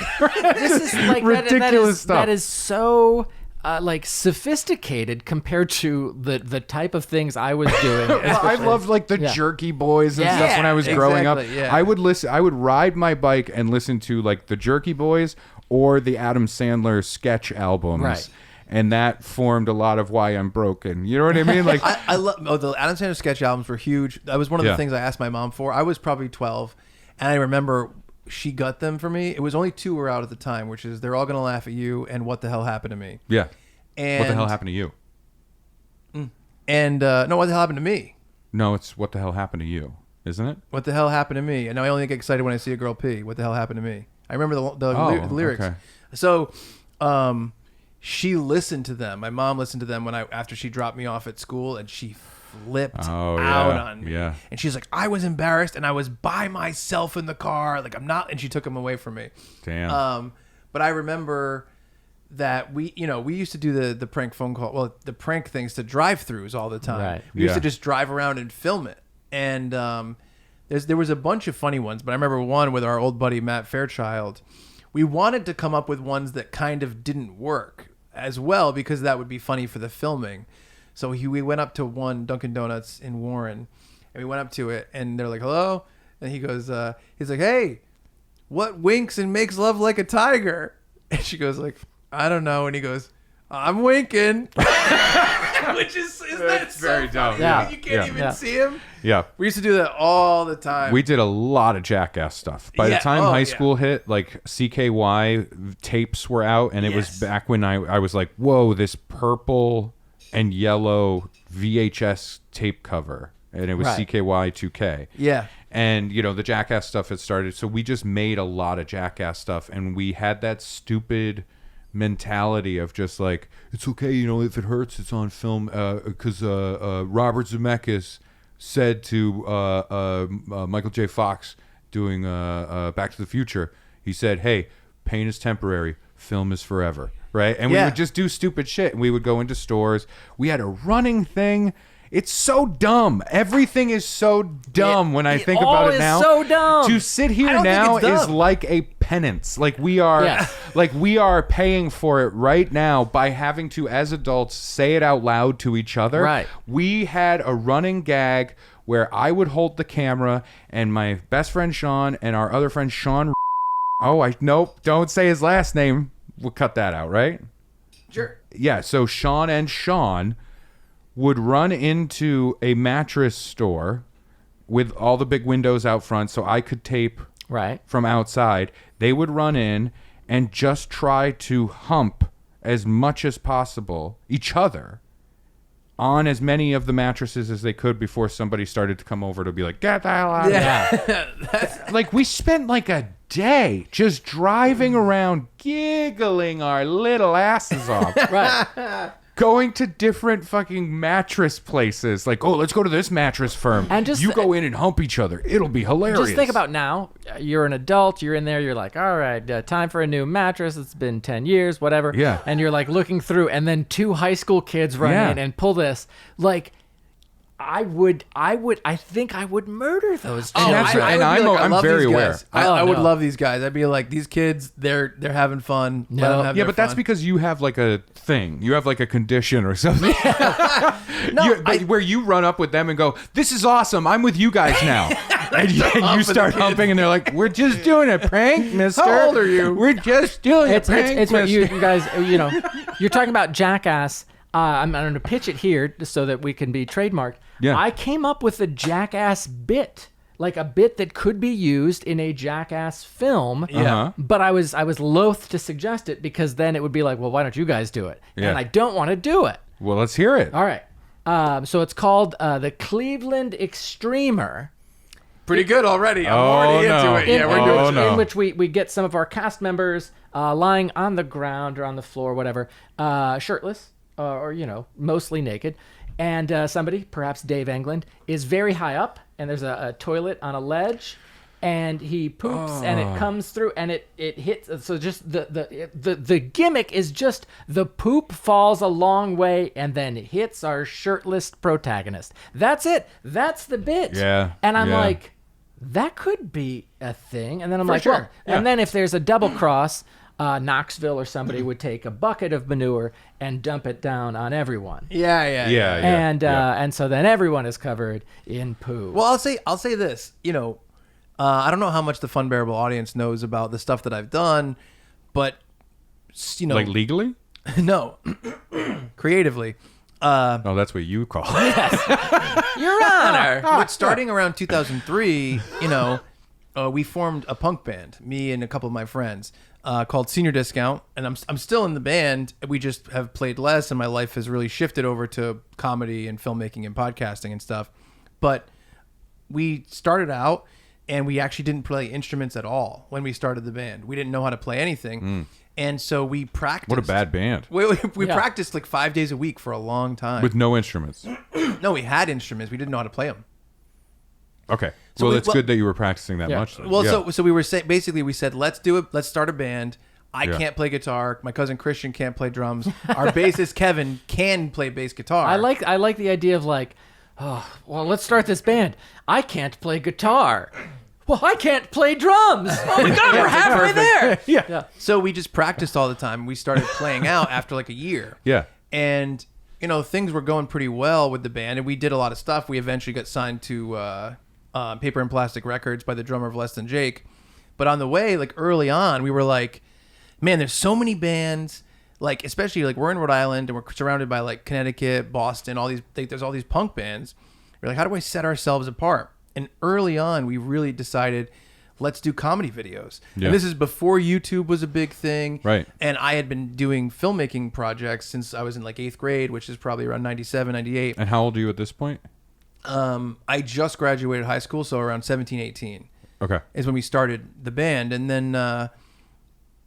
This is like ridiculous stuff. That is so like sophisticated compared to the type of things I was doing. Well, I loved like the Jerky Boys and stuff when I was growing up. Exactly, yeah. I would ride my bike and listen to like the Jerky Boys or the Adam Sandler sketch albums. Right. And that formed a lot of why I'm broken. You know what I mean? Like I love the Adam Sandler sketch albums were huge. That was one of the things I asked my mom for. I was probably 12, and I remember she got them for me. It was only 2 were out at the time, which is They're All Gonna Laugh at You and What the Hell Happened to Me. Yeah. And What the hell happened to you? And no, What the Hell Happened to Me? No, it's What the Hell Happened to You, isn't it? What the hell happened to me? And I only get excited when I see a girl pee. What the hell happened to me? I remember the lyrics. Okay. So, she listened to them. My mom listened to them after she dropped me off at school, and she flipped out on me. Yeah. And she's like, I was embarrassed, and I was by myself in the car. Like, I'm not. And she took them away from me. Damn. But I remember that we used to do the prank phone call. Well, the prank things to drive-throughs all the time. Right. We used to just drive around and film it. And there was a bunch of funny ones, but I remember one with our old buddy Matt Fairchild. We wanted to come up with ones that kind of didn't work as well because that would be funny for the filming. So we went up to one Dunkin' Donuts in Warren, and we went up to it, and they're like, hello? And he goes, he's like, hey, what winks and makes love like a tiger? And she goes like, I don't know. And he goes, I'm winking. Which is that so very funny? dumb. Yeah. You can't even see him. Yeah. We used to do that all the time. We did a lot of Jackass stuff. By the time high school hit, like CKY tapes were out, and it was back when I was like, whoa, this purple and yellow VHS tape cover. And it was CKY 2K. Yeah. And, the Jackass stuff had started. So we just made a lot of Jackass stuff. And we had that stupid mentality of just like, it's okay, if it hurts, it's on film. Because Robert Zemeckis said to Michael J. Fox doing Back to the Future, he said, hey, pain is temporary, film is forever. Right? And we would just do stupid shit. And we would go into stores. We had a running thing. It's so dumb. Everything is so dumb when I think about it now. So dumb. To sit here now is like a penance. Like we are paying for it right now by having to, as adults, say it out loud to each other. Right. We had a running gag where I would hold the camera and my best friend Sean and our other friend Sean. Nope, don't say his last name. We'll cut that out, right? Sure. Yeah, so Sean and Sean would run into a mattress store with all the big windows out front so I could tape from outside. They would run in and just try to hump as much as possible each other on as many of the mattresses as they could before somebody started to come over to be like, get the hell out of here. Like, we spent like a day just driving around giggling our little asses off. Right. Going to different fucking mattress places. Like, oh, let's go to this mattress firm. And just you go in and hump each other. It'll be hilarious. Just think about now. You're an adult. You're in there. You're like, all right, time for a new mattress. It's been 10 years, whatever. Yeah. And you're like looking through, and then two high school kids run in and pull this. Like, I think I would murder those two. I'm very aware. I would love these guys. I'd be like, these kids, they're having fun. No. Let them have Yeah, their but that's fun. because you have like a thing. You have like a condition or something. Where you run up with them and go, this is awesome. I'm with you guys now. and you start humping and they're like, we're just doing a prank, mister. How old are you? We're just doing a prank, it's what mister. you guys, you're talking about Jackass. I'm going to pitch it here so that we can be trademarked. Yeah. I came up with a Jackass bit, like a bit that could be used in a Jackass film. Yeah. But I was loath to suggest it because then it would be like, well, why don't you guys do it? Yeah. And I don't want to do it. Well, let's hear it. All right. So it's called the Cleveland Extremer. Pretty good already. I'm Oh, already no. into it. Yeah, we're doing no. In which we get some of our cast members lying on the ground or on the floor, whatever, shirtless or mostly naked. And somebody, perhaps Dave Englund, is very high up, and there's a toilet on a ledge, and he poops, and it comes through, and it hits. So just the gimmick is just the poop falls a long way and then hits our shirtless protagonist. That's it. That's the bit. Yeah. And I'm yeah. like, that could be a thing. And then I'm For like, sure. well, and then if there's a double cross, Knoxville or somebody would take a bucket of manure and dump it down on everyone. Yeah. And so then everyone is covered in poo. Well, I'll say this. I don't know how much the Funbearable audience knows about the stuff that I've done, but Like legally? no, creatively. Oh, that's what you call it. Your Honor. But starting around 2003, we formed a punk band, me and a couple of my friends, called Senior Discount, and I'm still in the band. We just have played less, and my life has really shifted over to comedy and filmmaking and podcasting and stuff. But we started out and we actually didn't play instruments at all when we started the band. We didn't know how to play anything. And so we practiced. What a bad band. We practiced like 5 days a week for a long time. With no instruments. No, we had instruments. We didn't know how to play them. Okay. So It's good that you were practicing that much. Then. Well, so we were saying, basically we said, let's do it. Let's start a band. I Yeah. can't play guitar. My cousin Christian can't play drums. Our bassist Kevin can play bass guitar. I like the idea of like, oh, well, let's start this band. I can't play guitar. Well, I can't play drums. Oh my God, we're halfway there. Yeah. So we just practiced all the time. We started playing out after like a year. Yeah. And, things were going pretty well with the band, and we did a lot of stuff. We eventually got signed to Paper and Plastic Records by the drummer of Less Than Jake. But on the way, like early on, we were like, man, there's so many bands, like especially like we're in Rhode Island and we're surrounded by like Connecticut, Boston, all these, there's all these punk bands. We're like, how do we set ourselves apart? And early on, we really decided, let's do comedy videos. Yeah. And this is before YouTube was a big thing. Right. And I had been doing filmmaking projects since I was in like 8th grade, which is probably around 97, 98. And how old are you at this point? I just graduated high school, so around 17, 18 Okay. is when we started the band. And then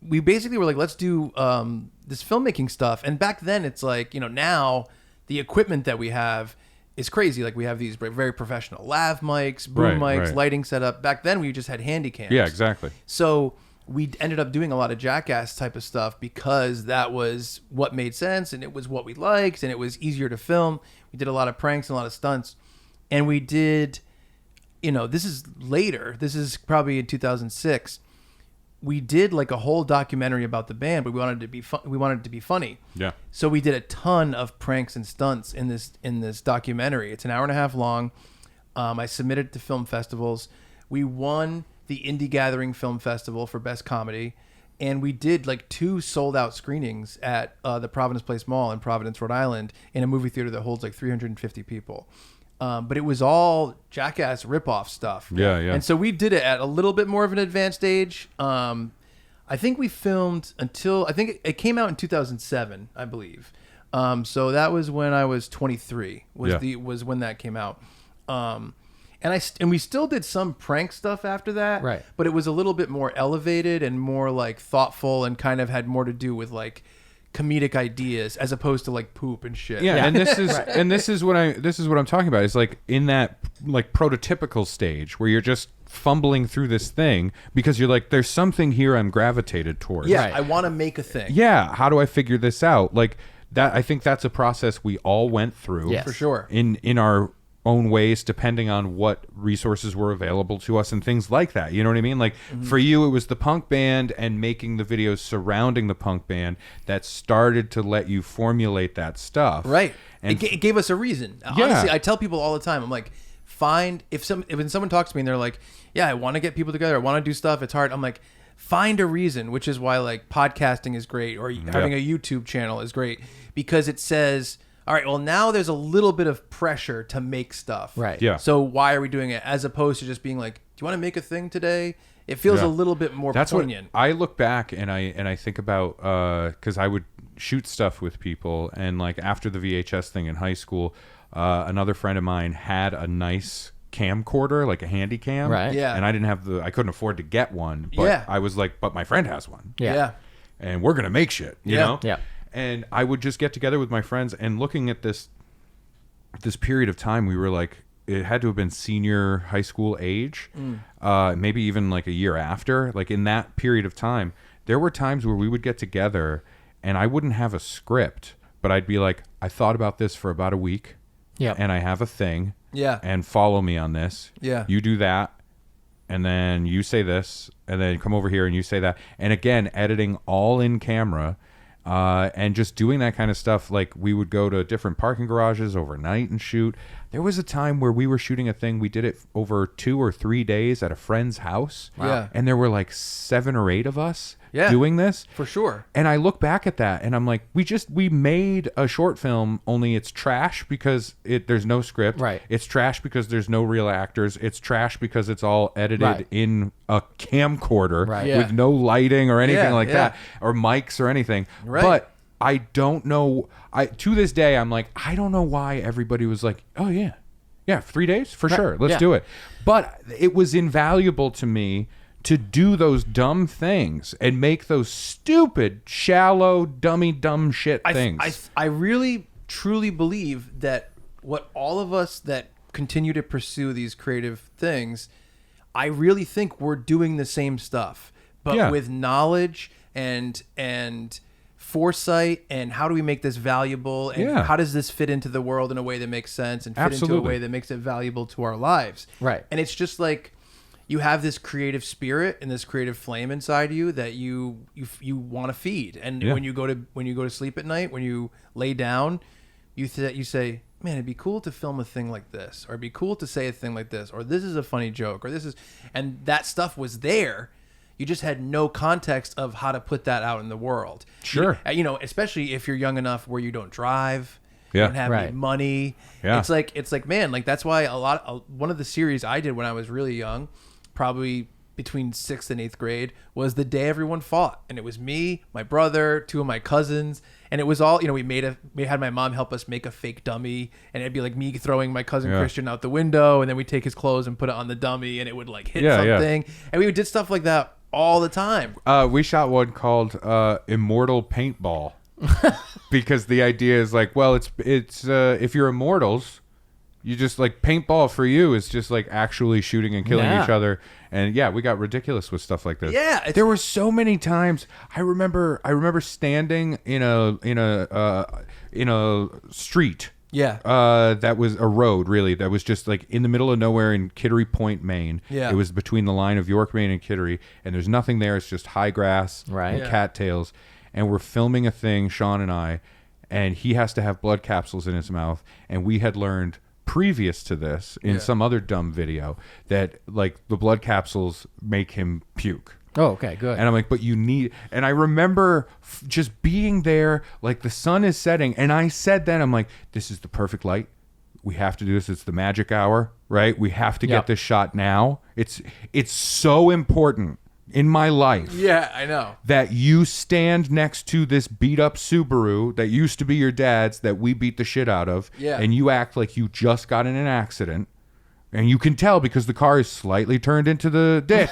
we basically were like, let's do this filmmaking stuff. And back then, it's like, now the equipment that we have is crazy. Like we have these very professional lav mics, boom mics, lighting setup. Back then, we just had handy cams. Yeah, exactly. So we ended up doing a lot of Jackass type of stuff because that was what made sense and it was what we liked and it was easier to film. We did a lot of pranks and a lot of stunts. And we did, this is later. This is probably in 2006. We did like a whole documentary about the band, but we wanted it to be we wanted it to be funny. Yeah. So we did a ton of pranks and stunts in this documentary. It's an hour and a half long. I submitted it to film festivals. We won the Indie Gathering Film Festival for Best Comedy, and we did like 2 sold out screenings at the Providence Place Mall in Providence, Rhode Island, in a movie theater that holds like 350 people. But it was all Jackass ripoff stuff. Yeah, yeah. And so we did it at a little bit more of an advanced age. I think we filmed until, I think it came out in 2007, I believe. So that was when I was 23 was when that came out. And we still did some prank stuff after that. Right. But it was a little bit more elevated and more like thoughtful and kind of had more to do with like comedic ideas as opposed to like poop and shit. Yeah, and this is this is what I'm talking about. Is like in that like prototypical stage where you're just fumbling through this thing because you're like, there's something here I'm gravitated towards. Yeah, I want to make a thing. Yeah, how do I figure this out? Like that, I think that's a process we all went through. Yes. For sure. In our own ways, depending on what resources were available to us and things like that. You know what I mean? Like for you, it was the punk band and making the videos surrounding the punk band that started to let you formulate that stuff. Right. And It gave us a reason. Yeah. Honestly, I tell people all the time, I'm like, when someone talks to me and they're like, yeah, I want to get people together, I want to do stuff, it's hard. I'm like, find a reason, which is why like podcasting is great or having a YouTube channel is great because it says, all right, well, now there's a little bit of pressure to make stuff. Right. Yeah. So why are we doing it? As opposed to just being like, do you want to make a thing today? It feels a little bit more poignant. What I look back and I think about because I would shoot stuff with people and like after the VHS thing in high school, another friend of mine had a nice camcorder, like a handy cam. Right. Yeah. And I couldn't afford to get one. But I was like, but my friend has one. Yeah. And we're gonna make shit. You know. Yeah. And I would just get together with my friends and looking at this period of time, we were like, it had to have been senior high school age, maybe even like a year after. Like in that period of time, there were times where we would get together and I wouldn't have a script, but I'd be like, I thought about this for about a week. Yeah. And I have a thing. Yeah. And follow me on this. Yeah. You do that. And then you say this, and then come over here and you say that. And again, editing all in camera. And just doing that kind of stuff, like we would go to different parking garages overnight and shoot. There was a time where we were shooting a thing. We did it over 2 or 3 days at a friend's house. Wow. Yeah. And there were like 7 or 8 of us Yeah. doing this. For sure. And I look back at that and I'm like, we made a short film, only it's trash because there's no script. Right. It's trash because there's no real actors. It's trash because it's all edited Right. in a camcorder Right. Yeah. with no lighting or anything like yeah. that, or mics or anything. Right. But I don't know. To this day, I'm like, I don't know why everybody was like, oh yeah, Yeah, 3 days for sure. Let's Yeah. do it. But it was invaluable to me to do those dumb things and make those stupid, shallow, dumb shit things. I really truly believe that what all of us that continue to pursue these creative things, I really think we're doing the same stuff, but with knowledge and foresight, and how do we make this valuable, and how does this fit into the world in a way that makes sense and fit into a way that makes it valuable to our lives. Right. And it's just like you have this creative spirit and this creative flame inside you that you want to feed. And when you go to sleep at night, when you lay down, you say, man, it'd be cool to film a thing like this, or it'd be cool to say a thing like this, or this is a funny joke, or this is, and that stuff was there. You just had no context of how to put that out in the world. Sure. You know, especially if you're young enough where you don't drive, you don't have any money. Yeah. It's like, man, like that's why one of the series I did when I was really young, probably between 6th and 8th grade, was The Day Everyone Fought. And it was me, my brother, 2 of my cousins. And it was all, you know, we had my mom help us make a fake dummy, and it'd be like me throwing my cousin Christian out the window, and then we'd take his clothes and put it on the dummy, and it would like hit something. And we did stuff like that all the time. We shot one called Immortal Paintball because the idea is like, well, it's if you're immortals, you just like paintball for you is just like actually shooting and killing each other. And we got ridiculous with stuff like this. Yeah, there were so many times. I remember standing in a street. Yeah. That was a road, really. That was just like in the middle of nowhere in Kittery Point, Maine. Yeah. It was between the line of York, Maine and Kittery, and there's nothing there. It's just high grass and cattails. And we're filming a thing, Sean and I, and he has to have blood capsules in his mouth. And we had learned previous to this in some other dumb video that like the blood capsules make him puke. Oh, okay, good. And I'm like, but you need, and I remember just being there, like the sun is setting, and I said then, I'm like, this is the perfect light. We have to do this. It's the magic hour, right? We have to get this shot now. It's so important in my life. Yeah, I know. That you stand next to this beat up Subaru that used to be your dad's that we beat the shit out of, and you act like you just got in an accident, and you can tell because the car is slightly turned into the ditch.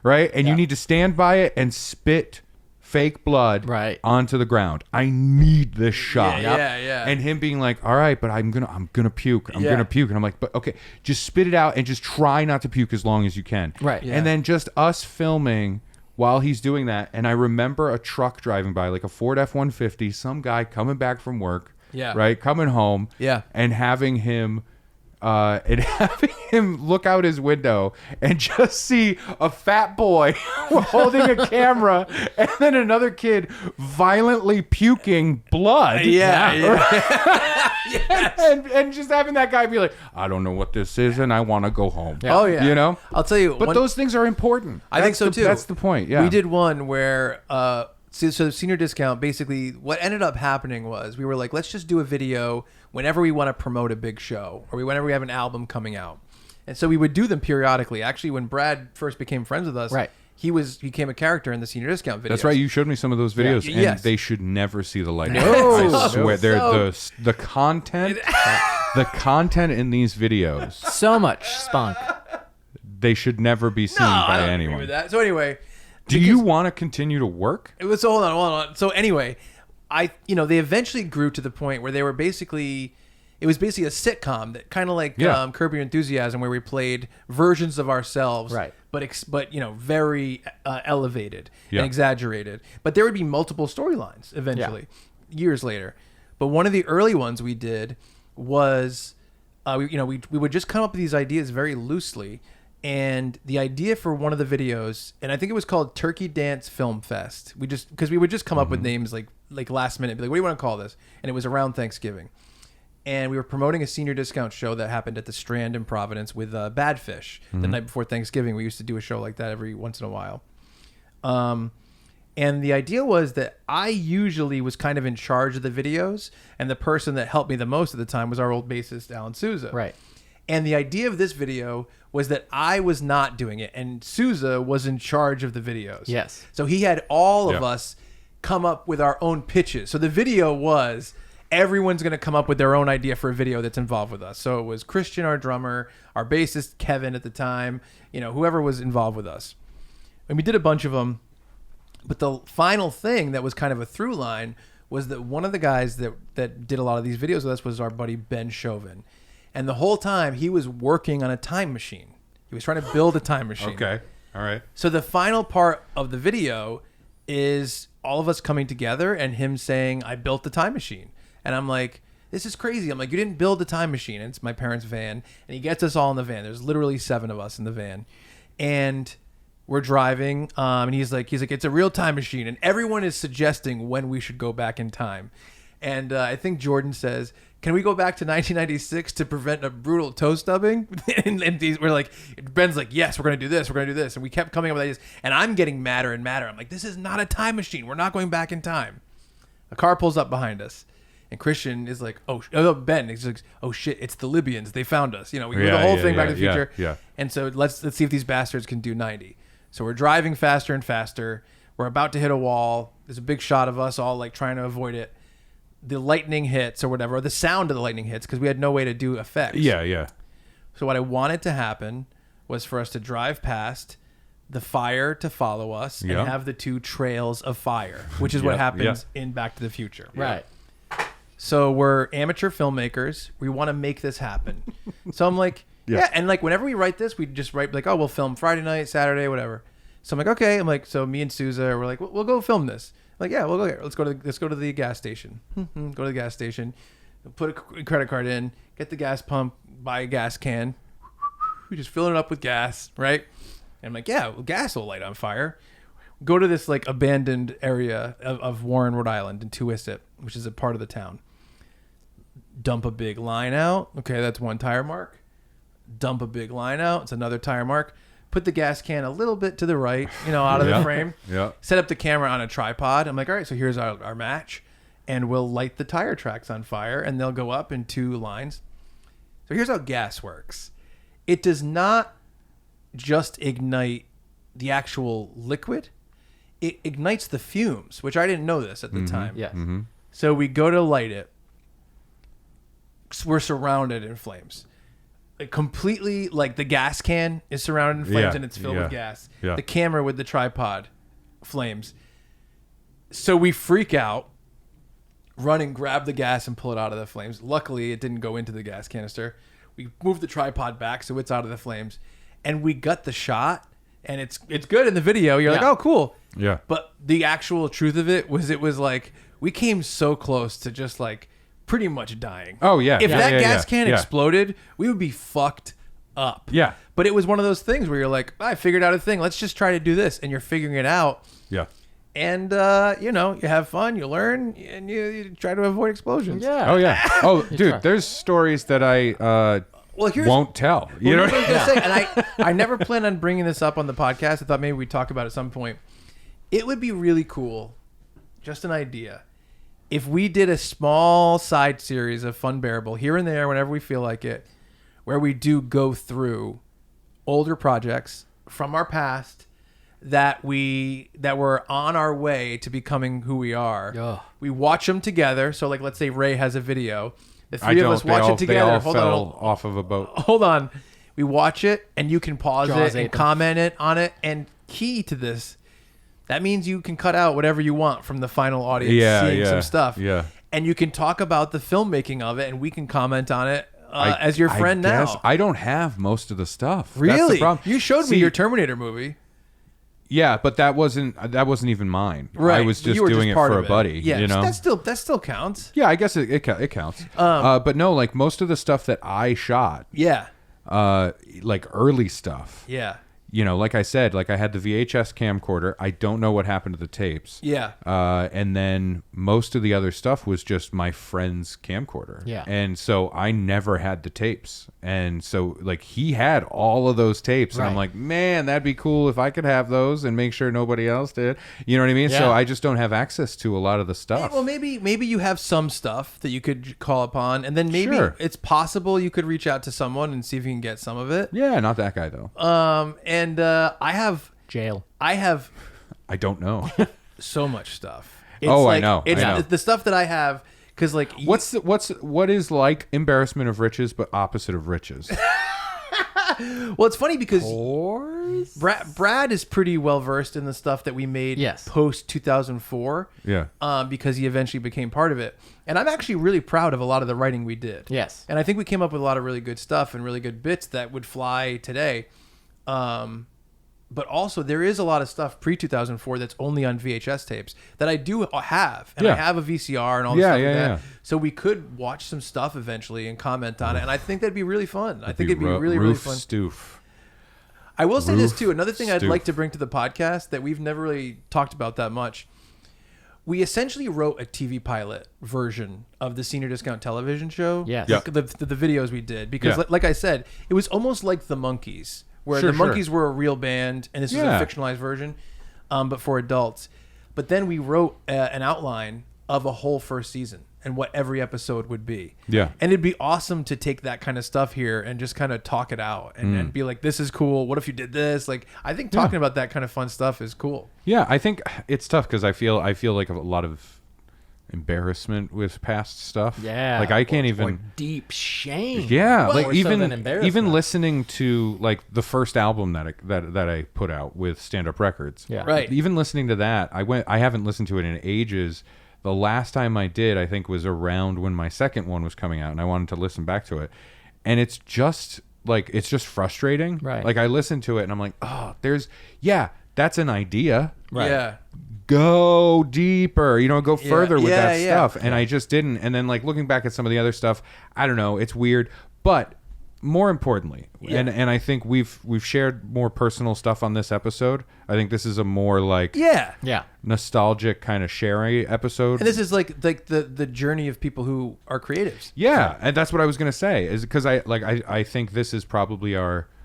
Right? And you need to stand by it and spit fake blood onto the ground. I need this shot. Yeah. And him being like, all right, but I'm gonna puke. I'm gonna puke. And I'm like, but okay, just spit it out and just try not to puke as long as you can. Right. And then just us filming while he's doing that. And I remember a truck driving by, like a Ford F-150, some guy coming back from work. Yeah. Right? Coming home. Yeah. And having him look out his window and just see a fat boy holding a camera and then another kid violently puking blood. And just having that guy be like, I don't know what this is and I want to go home. Oh yeah. You know? I'll tell you. But those things are important. I think so too. That's the point. Yeah. We did one where so the senior discount, basically what ended up happening was we were like, let's just do a video whenever we want to promote a big show or whenever we have an album coming out. And so we would do them periodically. Actually, when Brad first became friends with us, he became a character in the senior discount videos. That's right. You showed me some of those videos, and they should never see the light. No. I swear, the content, the content in these videos. So much spunk. They should never be seen by anyone. With that. So anyway, do you want to continue to work? It was hold on. So anyway, they eventually grew to the point where they were basically. It was basically a sitcom that kind of like Curb Your Enthusiasm, where we played versions of ourselves, but very elevated and exaggerated. But there would be multiple storylines eventually, years later. But one of the early ones we did was, we would just come up with these ideas very loosely. And the idea for one of the videos, and I think it was called Turkey Dance Film Fest. Because we would just come up with names like last minute, be like, what do you want to call this? And it was around Thanksgiving. And we were promoting a senior discount show that happened at the Strand in Providence with Badfish the night before Thanksgiving. We used to do a show like that every once in a while. And the idea was that I usually was kind of in charge of the videos, and the person that helped me the most at the time was our old bassist, Alan Souza. Right. And the idea of this video was that I was not doing it, and Souza was in charge of the videos. Yes. So he had all of us come up with our own pitches. So the video was everyone's going to come up with their own idea for a video that's involved with us. So it was Christian, our drummer, our bassist, Kevin at the time, whoever was involved with us. And we did a bunch of them. But the final thing that was kind of a through line was that one of the guys that did a lot of these videos with us was our buddy Ben Chauvin. And the whole time he was working on a time machine. He was trying to build a time machine. Okay. All right. So the final part of the video is all of us coming together and him saying, I built the time machine. And I'm like, this is crazy. I'm like, you didn't build the time machine. And it's my parents' van. And he gets us all in the van. There's literally 7 of us in the van. And we're driving. And he's like, it's a real time machine. And everyone is suggesting when we should go back in time. And I think Jordan says, can we go back to 1996 to prevent a brutal toe stubbing? and we're like, Ben's like, yes, we're going to do this. We're going to do this. And we kept coming up with ideas. And I'm getting madder and madder. I'm like, this is not a time machine. We're not going back in time. A car pulls up behind us. And Christian is like, Ben, he's like, oh shit, it's the Libyans. They found us. We do the whole thing Back to the Future. Yeah. And so let's see if these bastards can do 90. So we're driving faster and faster. We're about to hit a wall. There's a big shot of us all like trying to avoid it. The lightning hits or whatever, or the sound of the lightning hits, because we had no way to do effects. Yeah. So what I wanted to happen was for us to drive past, the fire to follow us, and have the 2 trails of fire, which is what happens in Back to the Future. Right. So we're amateur filmmakers. We want to make this happen. So I'm like, and like whenever we write this, we just write like, oh, we'll film Friday night, Saturday, whatever. So I'm like, okay. I'm like, so me and Sousa, we're like, we'll go film this. I'm like, yeah, we'll go here. Let's go to the gas station. Go to the gas station, put a credit card in, get the gas pump, buy a gas can. We just fill it up with gas, right? And I'm like, yeah, well, gas will light on fire. Go to this like abandoned area of Warren, Rhode Island, in Tuisset, which is a part of the town. Dump a big line out. Okay, that's 1 tire mark. Dump a big line out. It's another tire mark. Put the gas can a little bit to the right, out of the frame. Yeah. Set up the camera on a tripod. I'm like, all right, so here's our match. And we'll light the tire tracks on fire, and they'll go up in 2 lines. So here's how gas works. It does not just ignite the actual liquid. It ignites the fumes, which I didn't know this at the time. Yes. Mm-hmm. So we go to light it. We're surrounded in flames. Completely, like the gas can is surrounded in flames and it's filled with gas. Yeah. The camera with the tripod, flames. So we freak out, run and grab the gas and pull it out of the flames. Luckily, it didn't go into the gas canister. We moved the tripod back so it's out of the flames, and we got the shot. And it's good in the video. You're like, oh, cool. Yeah. But the actual truth of it was like we came so close to just like pretty much dying. Oh, yeah. If that gas can yeah. exploded, we would be fucked up. Yeah. But it was one of those things where you're like, I figured out a thing. Let's just try to do this. And you're figuring it out. Yeah. And, you have fun, you learn, and you try to avoid explosions. Yeah. Oh, yeah. Oh, dude, there's stories that I won't tell. You know what I was going to say? And I never planned on bringing this up on the podcast. I thought maybe we'd talk about it at some point. It would be really cool, just an idea, if we did a small side series of Funbearable here and there whenever we feel like it, where we do go through older projects from our past that were on our way to becoming who we are. Ugh. We watch them together. So, like, let's say Ray has a video. The I three of don't. us watch it together. They all Hold fell on. off of a boat. Hold on. We watch it, and you can pause Jaws it and ate them. comment on it. And key to this, that means you can cut out whatever you want from the final audience seeing some stuff. Yeah. And you can talk about the filmmaking of it, and we can comment on it as your friend I guess now. I don't have most of the stuff. Really? That's the problem. You showed me your Terminator movie. Yeah, but that wasn't even mine. Right. I was just You were doing it part for of a buddy. Yeah, you know? that still counts. Yeah, I guess it counts. But no, like most of the stuff that I shot, Yeah. like early stuff. Yeah. You know, like I said, like I had the VHS camcorder. I don't know what happened to the tapes. Yeah. And then most of the other stuff was just my friend's camcorder. Yeah. And so I never had the tapes. And so like he had all of those tapes. And I'm Right. like, man, that'd be cool if I could have those and make sure nobody else did. You know what I mean? Yeah. So I just don't have access to a lot of the stuff. Well, maybe you have some stuff that you could call upon, and then maybe Sure. it's possible you could reach out to someone and see if you can get some of it. Yeah, not that guy though. And I have Jail. I don't know. so much stuff. Oh, I know. It's I know. the stuff that I have, Because like, What is like embarrassment of riches, but opposite of riches? well, it's funny because Brad is pretty well versed in the stuff that we made post 2004. Yeah. Because he eventually became part of it, and I'm actually really proud of a lot of the writing we did. Yes. And I think we came up with a lot of really good stuff and really good bits that would fly today. But also there is a lot of stuff pre 2004 that's only on VHS tapes that I do have, and I have a VCR and all this stuff like that. So we could watch some stuff eventually and comment on it, and I think that'd be really fun. I think it'd be really fun. Stoof. I will say this too. Another thing I'd like to bring to the podcast that we've never really talked about that much. We essentially wrote a TV pilot version of the Senior Discount Television show. Yes. Like the videos we did, because like I said, it was almost like the Monkees, where the Monkees were a real band and this is a fictionalized version, but for adults. But then we wrote an outline of a whole first season and what every episode would be. Yeah. And it'd be awesome to take that kind of stuff here and just kind of talk it out and be like, this is cool. What if you did this? Like, I think talking about that kind of fun stuff is cool. Yeah, I think it's tough because I feel like a lot of embarrassment with past stuff. Yeah. Like I can't even deep shame. Yeah, Well, like more so than embarrassment. even listening to like the first album that I put out with Stand Up Records. Yeah. Right. Even listening to that, I haven't listened to it in ages. The last time I did, I think, was around when my second one was coming out, and I wanted to listen back to it. And it's just frustrating. Right. Like I listened to it and I'm like, oh, that's an idea. Right. Yeah. Go deeper, go further with that stuff. And Yeah. I just didn't. And then like looking back at some of the other stuff, I don't know, it's weird. But more importantly, and I think we've shared more personal stuff on this episode. I think this is a more like nostalgic kind of sharing episode. And this is like the journey of people who are creatives. Yeah, and that's what I was gonna say. Is because I think this is probably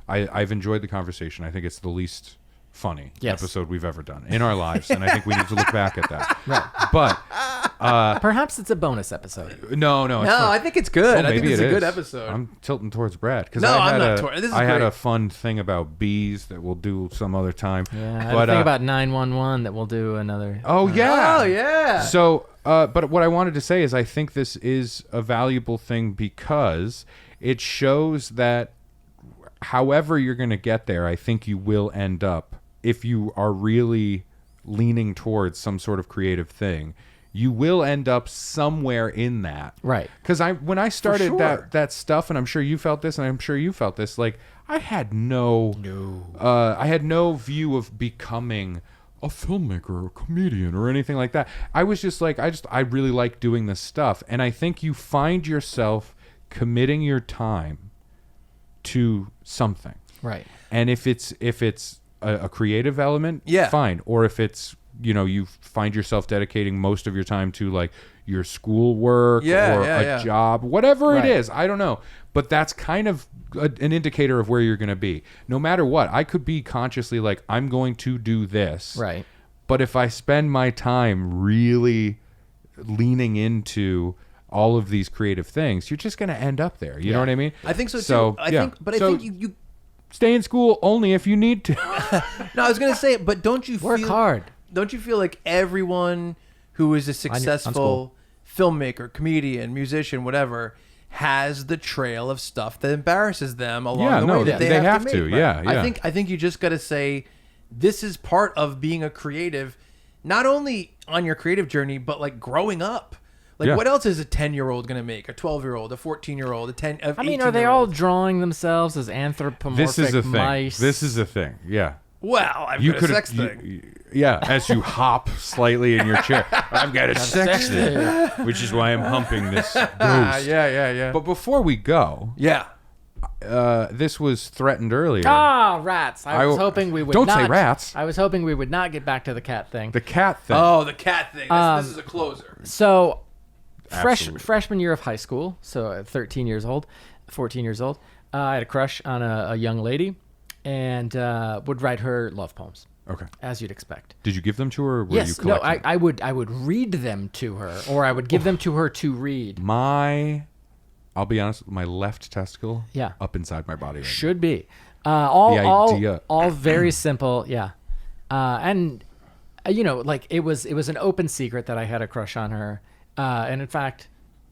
I've enjoyed the conversation. I think it's the least funny episode we've ever done in our lives, and I think we need to look back at that. Right. But perhaps it's a bonus episode. no, I think it's good. I think maybe it's a it good is. episode. I'm tilting towards Brad because No, I I'm not. This is I had great. a fun thing about bees that we'll do some other time. Yeah, I have but a thing about 911 that we'll do another. oh yeah, Oh yeah. So, but what I wanted to say is I think this is a valuable thing because it shows that however you're going to get there, I think you will end up, if you are really leaning towards some sort of creative thing, you will end up somewhere in that. Right. Because when I started sure. that stuff, and I'm sure you felt this, and I'm sure you felt this, like I had no view of becoming a filmmaker or a comedian or anything like that. I was just like, I really like doing this stuff. And I think you find yourself committing your time to something. Right. And if it's a creative element, fine. Or if it's, you find yourself dedicating most of your time to like your schoolwork or a job, whatever it is, I don't know. But that's kind of an indicator of where you're going to be. No matter what, I could be consciously like, I'm going to do this. Right. But if I spend my time really leaning into all of these creative things, you're just going to end up there. You know what I mean? I think so too. I think you stay in school only if you need to. No, I was gonna say, but don't you Work hard. Don't you feel like everyone who is a successful filmmaker, comedian, musician, whatever, has the trail of stuff that embarrasses them along the way that they have to make? Yeah. I think you just got to say, this is part of being a creative, not only on your creative journey, but like growing up. Like, what else is a 10-year-old going to make? A 12-year-old, a 14-year-old, a 10, I mean, are they all drawing themselves as anthropomorphic mice? This is a thing. Yeah. Well, I've got a sex thing. As you hop slightly in your chair. I've got a sex thing, which is why I'm humping this ghost. Yeah. But before we go, this was threatened earlier. Ah, rats! I was hoping we would. Don't not say rats. I was hoping we would not get back to the cat thing. The cat thing. Oh, the cat thing. This is a closer. So, Absolutely. freshman year of high school, so 14 years old, I had a crush on a young lady, and would write her love poems. Okay. As you'd expect. Did you give them to her? Or were you Yes. No, collecting them? I would read them to her, or I would give them to her to read. I'll be honest, my left testicle up inside my body right Should be. All idea. all very simple, yeah. And like it was an open secret that I had a crush on her. And in fact,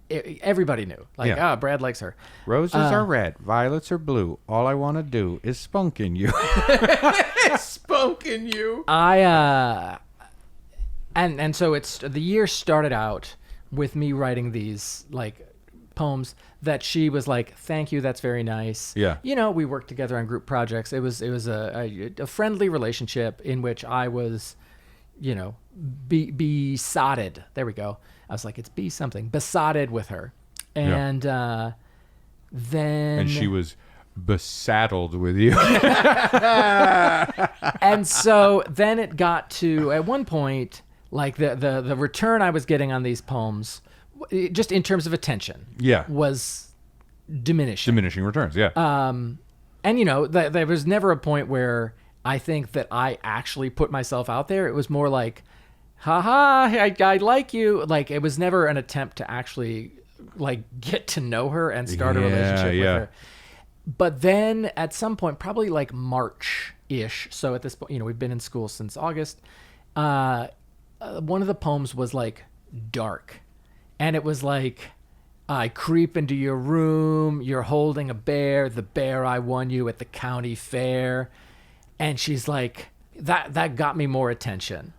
everybody knew. Like, Brad likes her. Roses are red, violets are blue. All I want to do is spunk in you. Spunk in you. And so the year started out with me writing these like poems that she was like, thank you, that's very nice. Yeah. You know, we worked together on group projects. It was a friendly relationship in which I was, you know, besotted. There we go. I was like, it's be something. Besotted with her. And then... And she was besaddled with you. And so then it got to, at one point, like the return I was getting on these poems, just in terms of attention, was diminishing. Diminishing returns, yeah. And, you know, there was never a point where I think that I actually put myself out there. It was more like, haha, I like you. Like, it was never an attempt to actually, like, get to know her and start a relationship with her. But then at some point, probably like March-ish, so at this point, you know, we've been in school since August, one of the poems was like dark. And it was like, I creep into your room, you're holding a bear, the bear I won you at the county fair. And she's like, that got me more attention.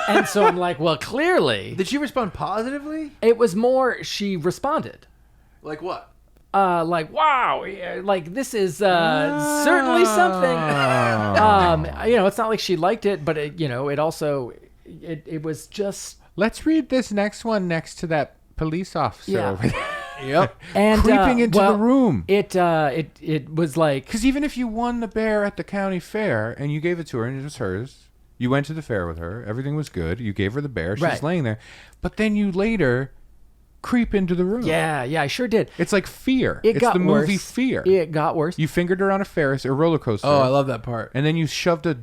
And so I'm like, well, clearly. Did she respond positively? It was more, she responded. Like what? Like, wow, like this is certainly something. You know, it's not like she liked it, but it, you know, it also, it was just. Let's read this next one next to that police officer over there. Yep. And creeping into the room. It was like, because even if you won the bear at the county fair and you gave it to her and it was hers, you went to the fair with her, everything was good, you gave her the bear, she's laying there, but then you later creep into the room. Yeah, I sure did. It's like Fear. It's the movie Fear. It got worse. You fingered her on a Ferris or roller coaster. Oh, I love that part. And then you shoved a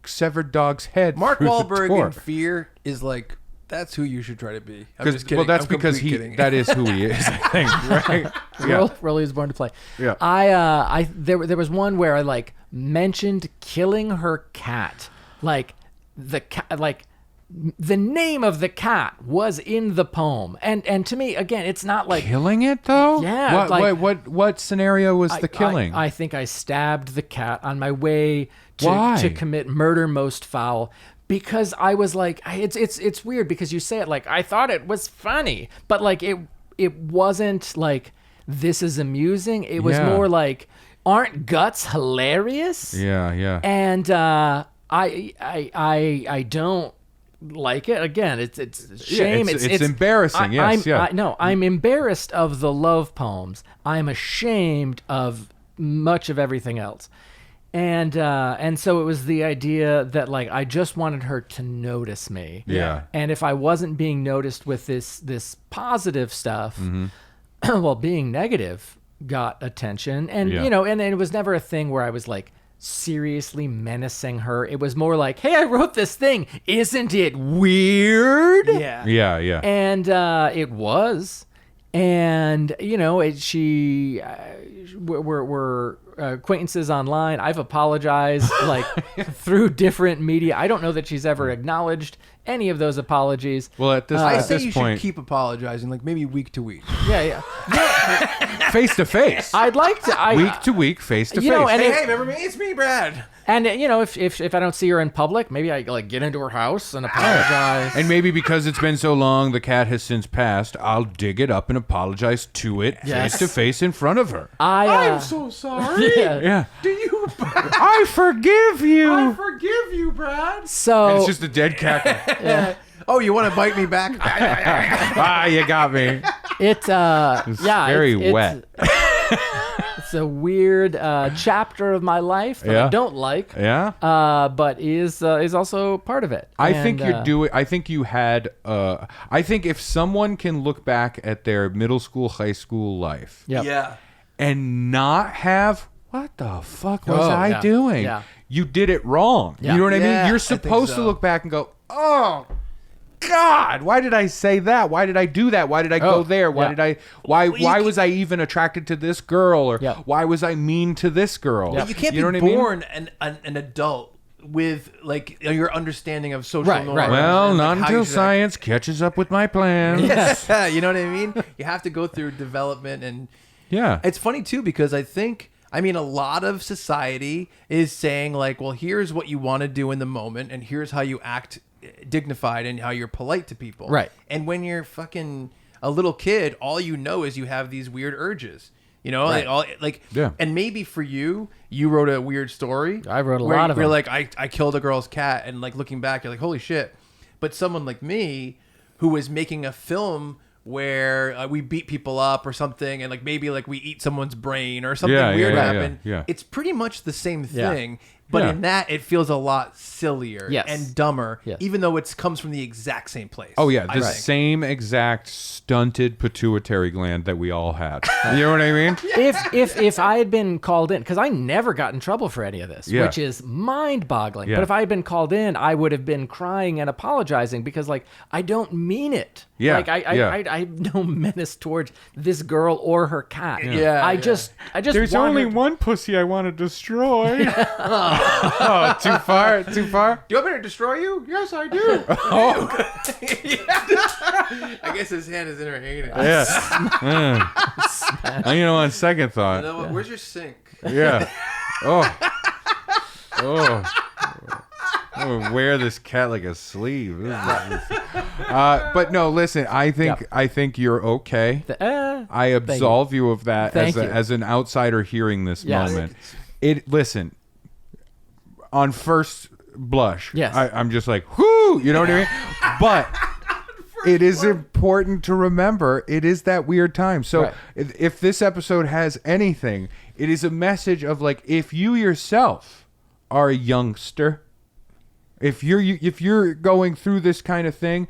severed dog's head. Mark through the Wahlberg door. in Fear is like, that's who you should try to be. I'm just kidding. Well, that's I'm because kidding. that is who he is, I think, right? Yeah. Rolly was born to play. Yeah. There was one where I like mentioned killing her cat. Like the cat, like the name of the cat was in the poem. And to me, again, it's not like killing it though. Yeah. What scenario was the killing? I think I stabbed the cat on my way Why? to commit murder most foul. Because I was like, it's weird because you say it like, I thought it was funny, but like it wasn't like, this is amusing. It was more like, aren't guts hilarious? Yeah. And I don't like it. Again, it's shame. It's embarrassing. I'm embarrassed of the love poems. I'm ashamed of much of everything else. And so it was the idea that like I just wanted her to notice me. Yeah. And if I wasn't being noticed with this positive stuff, well, being negative got attention. And you know, and it was never a thing where I was like seriously menacing her. It was more like, hey, I wrote this thing. Isn't it weird? Yeah. And it was. And you know, we're acquaintances online. I've apologized like through different media. I don't know that she's ever acknowledged any of those apologies. Well, at this I say you point, should keep apologizing, like maybe week to week. Yeah. face to face. I'd like to. Week to week, face to face. You know, and Hey, remember me? It's me, Brad. And you know, if I don't see her in public, maybe I like get into her house and apologize. And maybe because it's been so long, the cat has since passed, I'll dig it up and apologize to it face to face in front of her. I'm so sorry. Yeah. Do you? I forgive you. I forgive you, Brad. So And it's just a dead cat. Oh, you want to bite me back? You got me. it's very wet. It's a weird chapter of my life that I don't like. Yeah. But is also part of it. I think you're doing. I think you had. I think if someone can look back at their middle school, high school life, Yeah. and not have what the fuck was I doing? Yeah. You did it wrong. Yeah. You know what I Yeah, mean? You're I think supposed to so. look back and go, oh. God, why did I say that? Why did I do that? Why did I go there? Why did I? Why was I even attracted to this girl? Or why was I mean to this girl? But you can't know be what I mean? born an adult with like your understanding of social Right, norms. right. Well, and, not like, how until you should science catches up with my plans. Yeah, you know what I mean? You have to go through development, and Yeah. it's funny too because I mean, a lot of society is saying like, well, here's what you want to do in the moment, and here's how you act dignified and how you're polite to people. Right. And when you're fucking a little kid, all you know is you have these weird urges. You know, Right. Yeah. And maybe for you wrote a weird story. I wrote a where lot of you're them. like, I killed a girl's cat, and like looking back, you're like, holy shit. But someone like me, who was making a film where we beat people up or something, and like maybe like we eat someone's brain or something weird happened. Yeah. It's pretty much the same Yeah. thing, but Yeah. in that it feels a lot sillier Yes. and dumber, Yes. even though it comes from the exact same place. Oh yeah, I the think. same exact stunted pituitary gland that we all had. You know what I mean? If I had been called in, because I never got in trouble for any of this, Yeah. which is mind-boggling. Yeah. But if I had been called in, I would have been crying and apologizing because, like, I don't mean it. Yeah, Like I yeah. have no menace towards this girl or her cat. Yeah, I yeah. just There's want only her- one pussy I want to destroy. Oh, too far? Too far? Do you want me to destroy you? Yes, I do. I guess his hand is in her anus. Yeah. You know, on second You thought. know what? Where's your sink? Yeah. Oh. Oh. I'm gonna wear this cat like a sleeve. But no, listen. I think you're okay. I absolve you of that Thank you. as an outsider hearing this Yes. moment. Listen. On first blush, Yes. I'm just like, whoo, you know what I mean? But it is important to remember it is that weird time. So Right. if this episode has anything, it is a message of like, if you yourself are a youngster, if you're going through this kind of thing,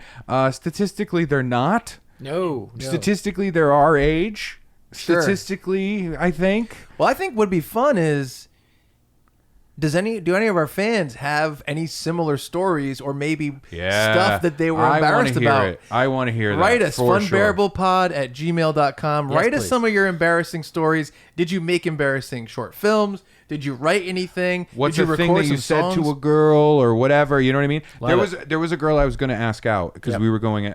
statistically they're not. No. Statistically, they're our age. Sure. Statistically, I think. Well, I think what'd be fun is, do any of our fans have any similar stories or maybe stuff that they were embarrassed about? I want to hear that. Write us, for sure. funbearablepod@gmail.com. Yes, Write us please. some of your embarrassing stories. Did you make embarrassing short films? Did you write anything? What's Did you the thing record that you some said songs? to a girl or whatever? You know what I mean? Love There was a girl I was going to ask out because Yep. we were going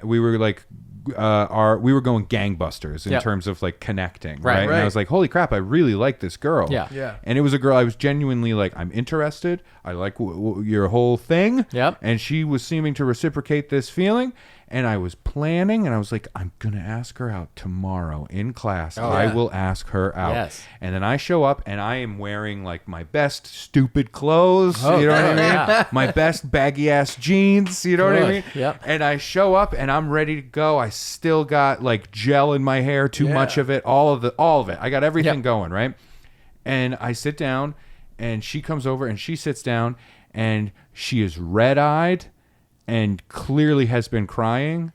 gangbusters in Yep. terms of like connecting, Right, right? And I right. was like, holy crap, I really like this girl. Yeah. Yeah. And it was a girl I was genuinely like, I'm interested. I like your whole thing. Yep. And she was seeming to reciprocate this feeling. And I was planning, and I was like, I'm going to ask her out tomorrow in class. I yeah. will ask her out. Yes. And then I show up, and I am wearing like my best stupid clothes. Oh, you know what I mean? yeah. My best baggy ass jeans. You know what I Good. mean? Yep. And I show up, and I'm ready to go. I still got like gel in my hair, too much of it, all of it. I got everything Yep. going, right? And I sit down, and she comes over, and she sits down, and she is red-eyed and clearly has been crying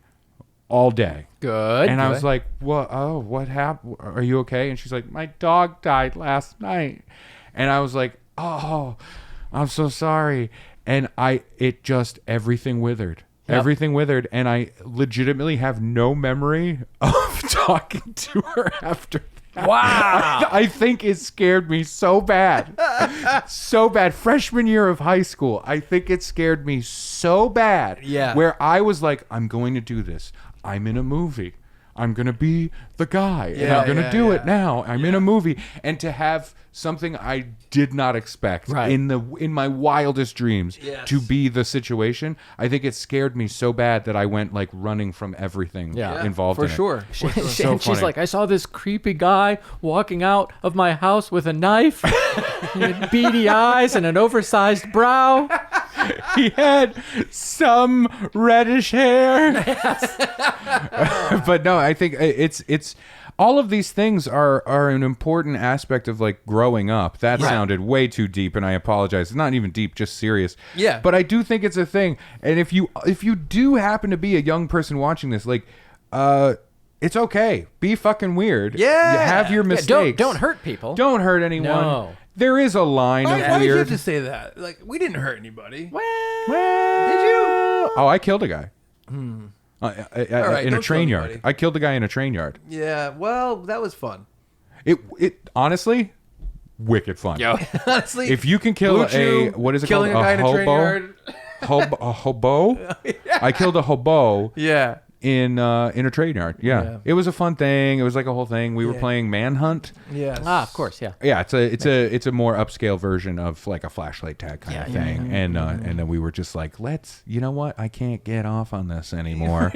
all day. Good. And I was good. like, "What? Oh, what happened? Are you okay?" And she's like, "My dog died last night." And I was like, "Oh, I'm so sorry." And everything withered. Yep. Everything withered, and I legitimately have no memory of talking to her after that. Wow. I think it scared me so bad. So bad. Freshman year of high school, I think it scared me so bad. Yeah. Where I was like, I'm going to do this. I'm in a movie. I'm going to be the guy. And Yeah, I'm going to yeah, do yeah. it now. I'm in a movie. And to have something I did not expect Right. in my wildest dreams Yes. to be the situation, I think it scared me so bad that I went like running from everything Yeah. involved for in it. sure. So And she's funny. like, I saw this creepy guy walking out of my house with a knife, he had beady eyes and an oversized brow. He had some reddish hair. But no, I think it's all of these things are an important aspect of like growing up. That sounded way too deep, and I apologize. It's not even deep, just serious. Yeah. But I do think it's a thing. And if you do happen to be a young person watching this, like it's okay. Be fucking weird. Yeah. You have your Yeah, mistakes. don't hurt people. Don't hurt anyone. No. There is a line Why of did you weird. have to say that? Like, we didn't hurt anybody. Well, Did you? Oh, I killed a guy. right, In a don't train kill yard. anybody. I killed a guy in a train yard. Yeah, well, that was fun. It honestly, wicked fun. Honestly, If you can kill Blue Chew, what is it killing called? a guy in a train hobo? yard. A hobo? I killed a hobo Yeah. in a trade yard. Yeah. It was a fun thing. It was like a whole thing. We were playing Manhunt. Yes. Ah, of course, yeah. Yeah, it's a more upscale version of like a flashlight tag kind of thing. And then we were just like, you know what? I can't get off on this anymore.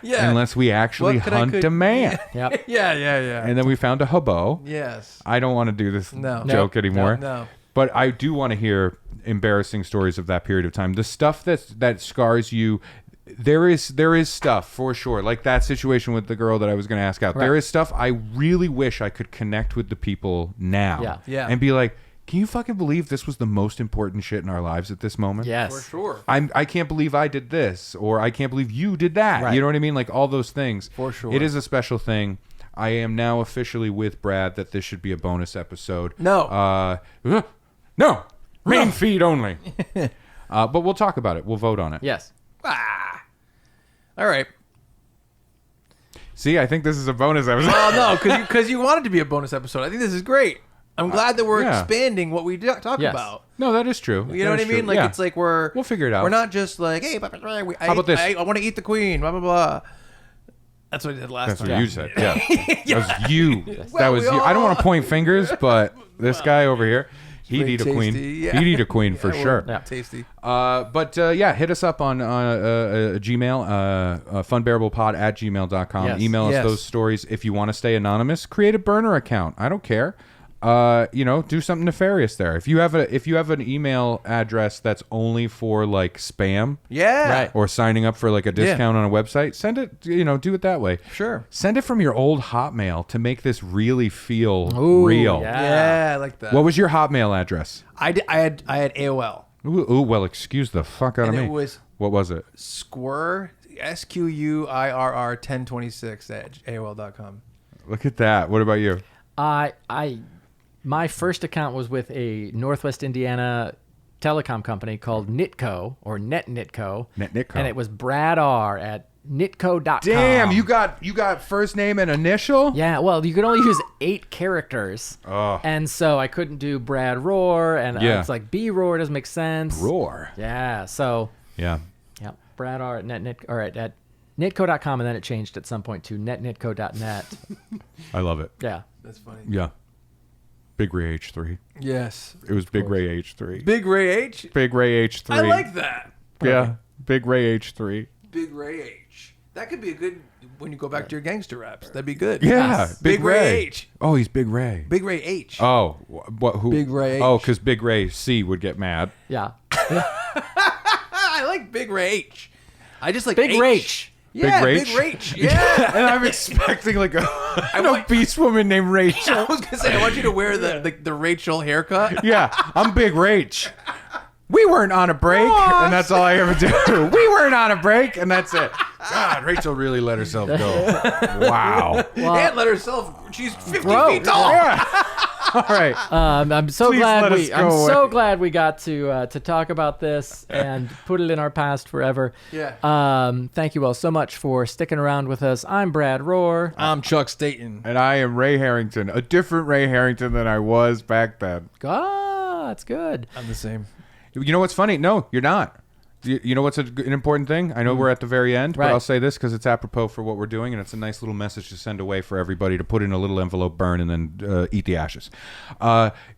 Yeah. Unless we actually hunt a man. Yep. Yeah. And then we found a hobo. Yes. I don't want to do this joke anymore. No. But I do want to hear embarrassing stories of that period of time. The stuff that scars you, there is stuff for sure. Like that situation with the girl that I was going to ask out. Right. There is stuff I really wish I could connect with the people now. Yeah. And be like, can you fucking believe this was the most important shit in our lives at this moment? Yes. For sure. I can't believe I did this, or I can't believe you did that. Right. You know what I mean? Like all those things. For sure. It is a special thing. I am now officially with Brad that this should be a bonus episode. No. No. Main feed only. But we'll talk about it. We'll vote on it. Yes. All right. See, I think this is a bonus episode. Oh no, because you wanted to be a bonus episode. I think this is great. I'm glad that we're expanding what we talk about. No, that is true. You know what I mean? Like it's like we'll figure it out. We're not just like, hey, how about this? I want to eat the queen. Blah blah blah. That's what I did last That's time. what you said. Yeah. That was you. Well, That was we you. I don't all- want to point fingers, but this guy over here, he'd Very eat a queen. tasty, yeah. He'd eat a queen for Yeah, sure. well, tasty. But hit us up on Gmail, funbearablepod@gmail.com. Yes. Email us Yes. those stories. If you want to stay anonymous, create a burner account. I don't care. Do something nefarious there. If you have an email address that's only for like spam, Yeah. Right. or signing up for like a discount on a website, send it. Do it that way. Sure. Send it from your old Hotmail to make this really feel Ooh, real. yeah. Yeah, I like that. What was your Hotmail address? I had AOL. Ooh, well, excuse the fuck out And of me. it was What was it? Squirr, SQUIRR 1026 at AOL.com. Look at that. What about you? My first account was with a Northwest Indiana telecom company called Nitco or NetNitco. NetNitco. And it was Brad R at nitco.com. Damn, you got first name and initial? Yeah, well, you could only use 8 characters. Oh. And so I couldn't do Brad Roar, and it's like B Roar doesn't make sense. Roar. Yeah, so Yeah. yeah, Brad R at at nitco.com, and then it changed at some point to netnitco.net. I love it. Yeah. That's funny. Yeah. Big Ray H3. Yes. It was Big Ray H3. Big Ray H. Big Ray H3. I like that. Yeah. Big Ray H3. Big Ray H. That could be a good when you go back to your gangster raps. That'd be good. Yeah. Yes. Big Ray H. Oh, he's Big Ray. Big Ray H. Oh, what? Who? Big Ray H. Oh, because Big Ray C would get mad. Yeah. I like Big Ray H. I just like Big H. Rach. Yeah, Big Big Rach? Rach. Yeah. And I'm expecting like a beast woman named Rachel. I was gonna say I want you to wear the Rachel haircut. Yeah, I'm Big Rach. We weren't on a break, and that's all I ever do. We weren't on a break, and that's it. God, Rachel really let herself go. Wow. And let herself. She's 50 Whoa. feet tall. Yeah. All right. I'm so Please glad let us go I'm so away. glad we got to talk about this and put it in our past forever. Yeah. Thank you all so much for sticking around with us. I'm Brad Roar. I'm Chuck Staten. And I am Ray Harrington, a different Ray Harrington than I was back then. Ah, that's good. I'm the same. You know what's funny? No, you're not. You know what's an important thing? I know we're at the very end, but Right. I'll say this because it's apropos for what we're doing, and it's a nice little message to send away for everybody to put in a little envelope, burn, and then eat the ashes.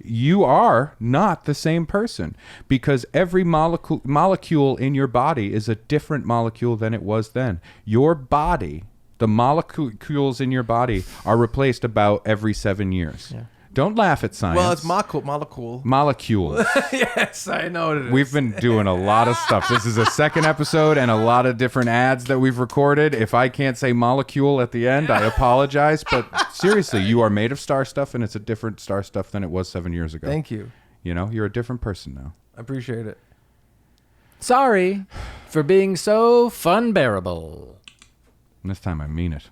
You are not the same person because every molecule in your body is a different molecule than it was then. Your body, the molecules in your body, are replaced about every 7 years. Yeah. Don't laugh at science. Well, it's molecule. Molecules. Yes, I know what it is. We've been doing a lot of stuff. This is a second episode and a lot of different ads that we've recorded. If I can't say molecule at the end, I apologize. But seriously, you are made of star stuff, and it's a different star stuff than it was 7 years ago. Thank you. You know, you're a different person now. I appreciate it. Sorry for being so funbearable. And this time I mean it.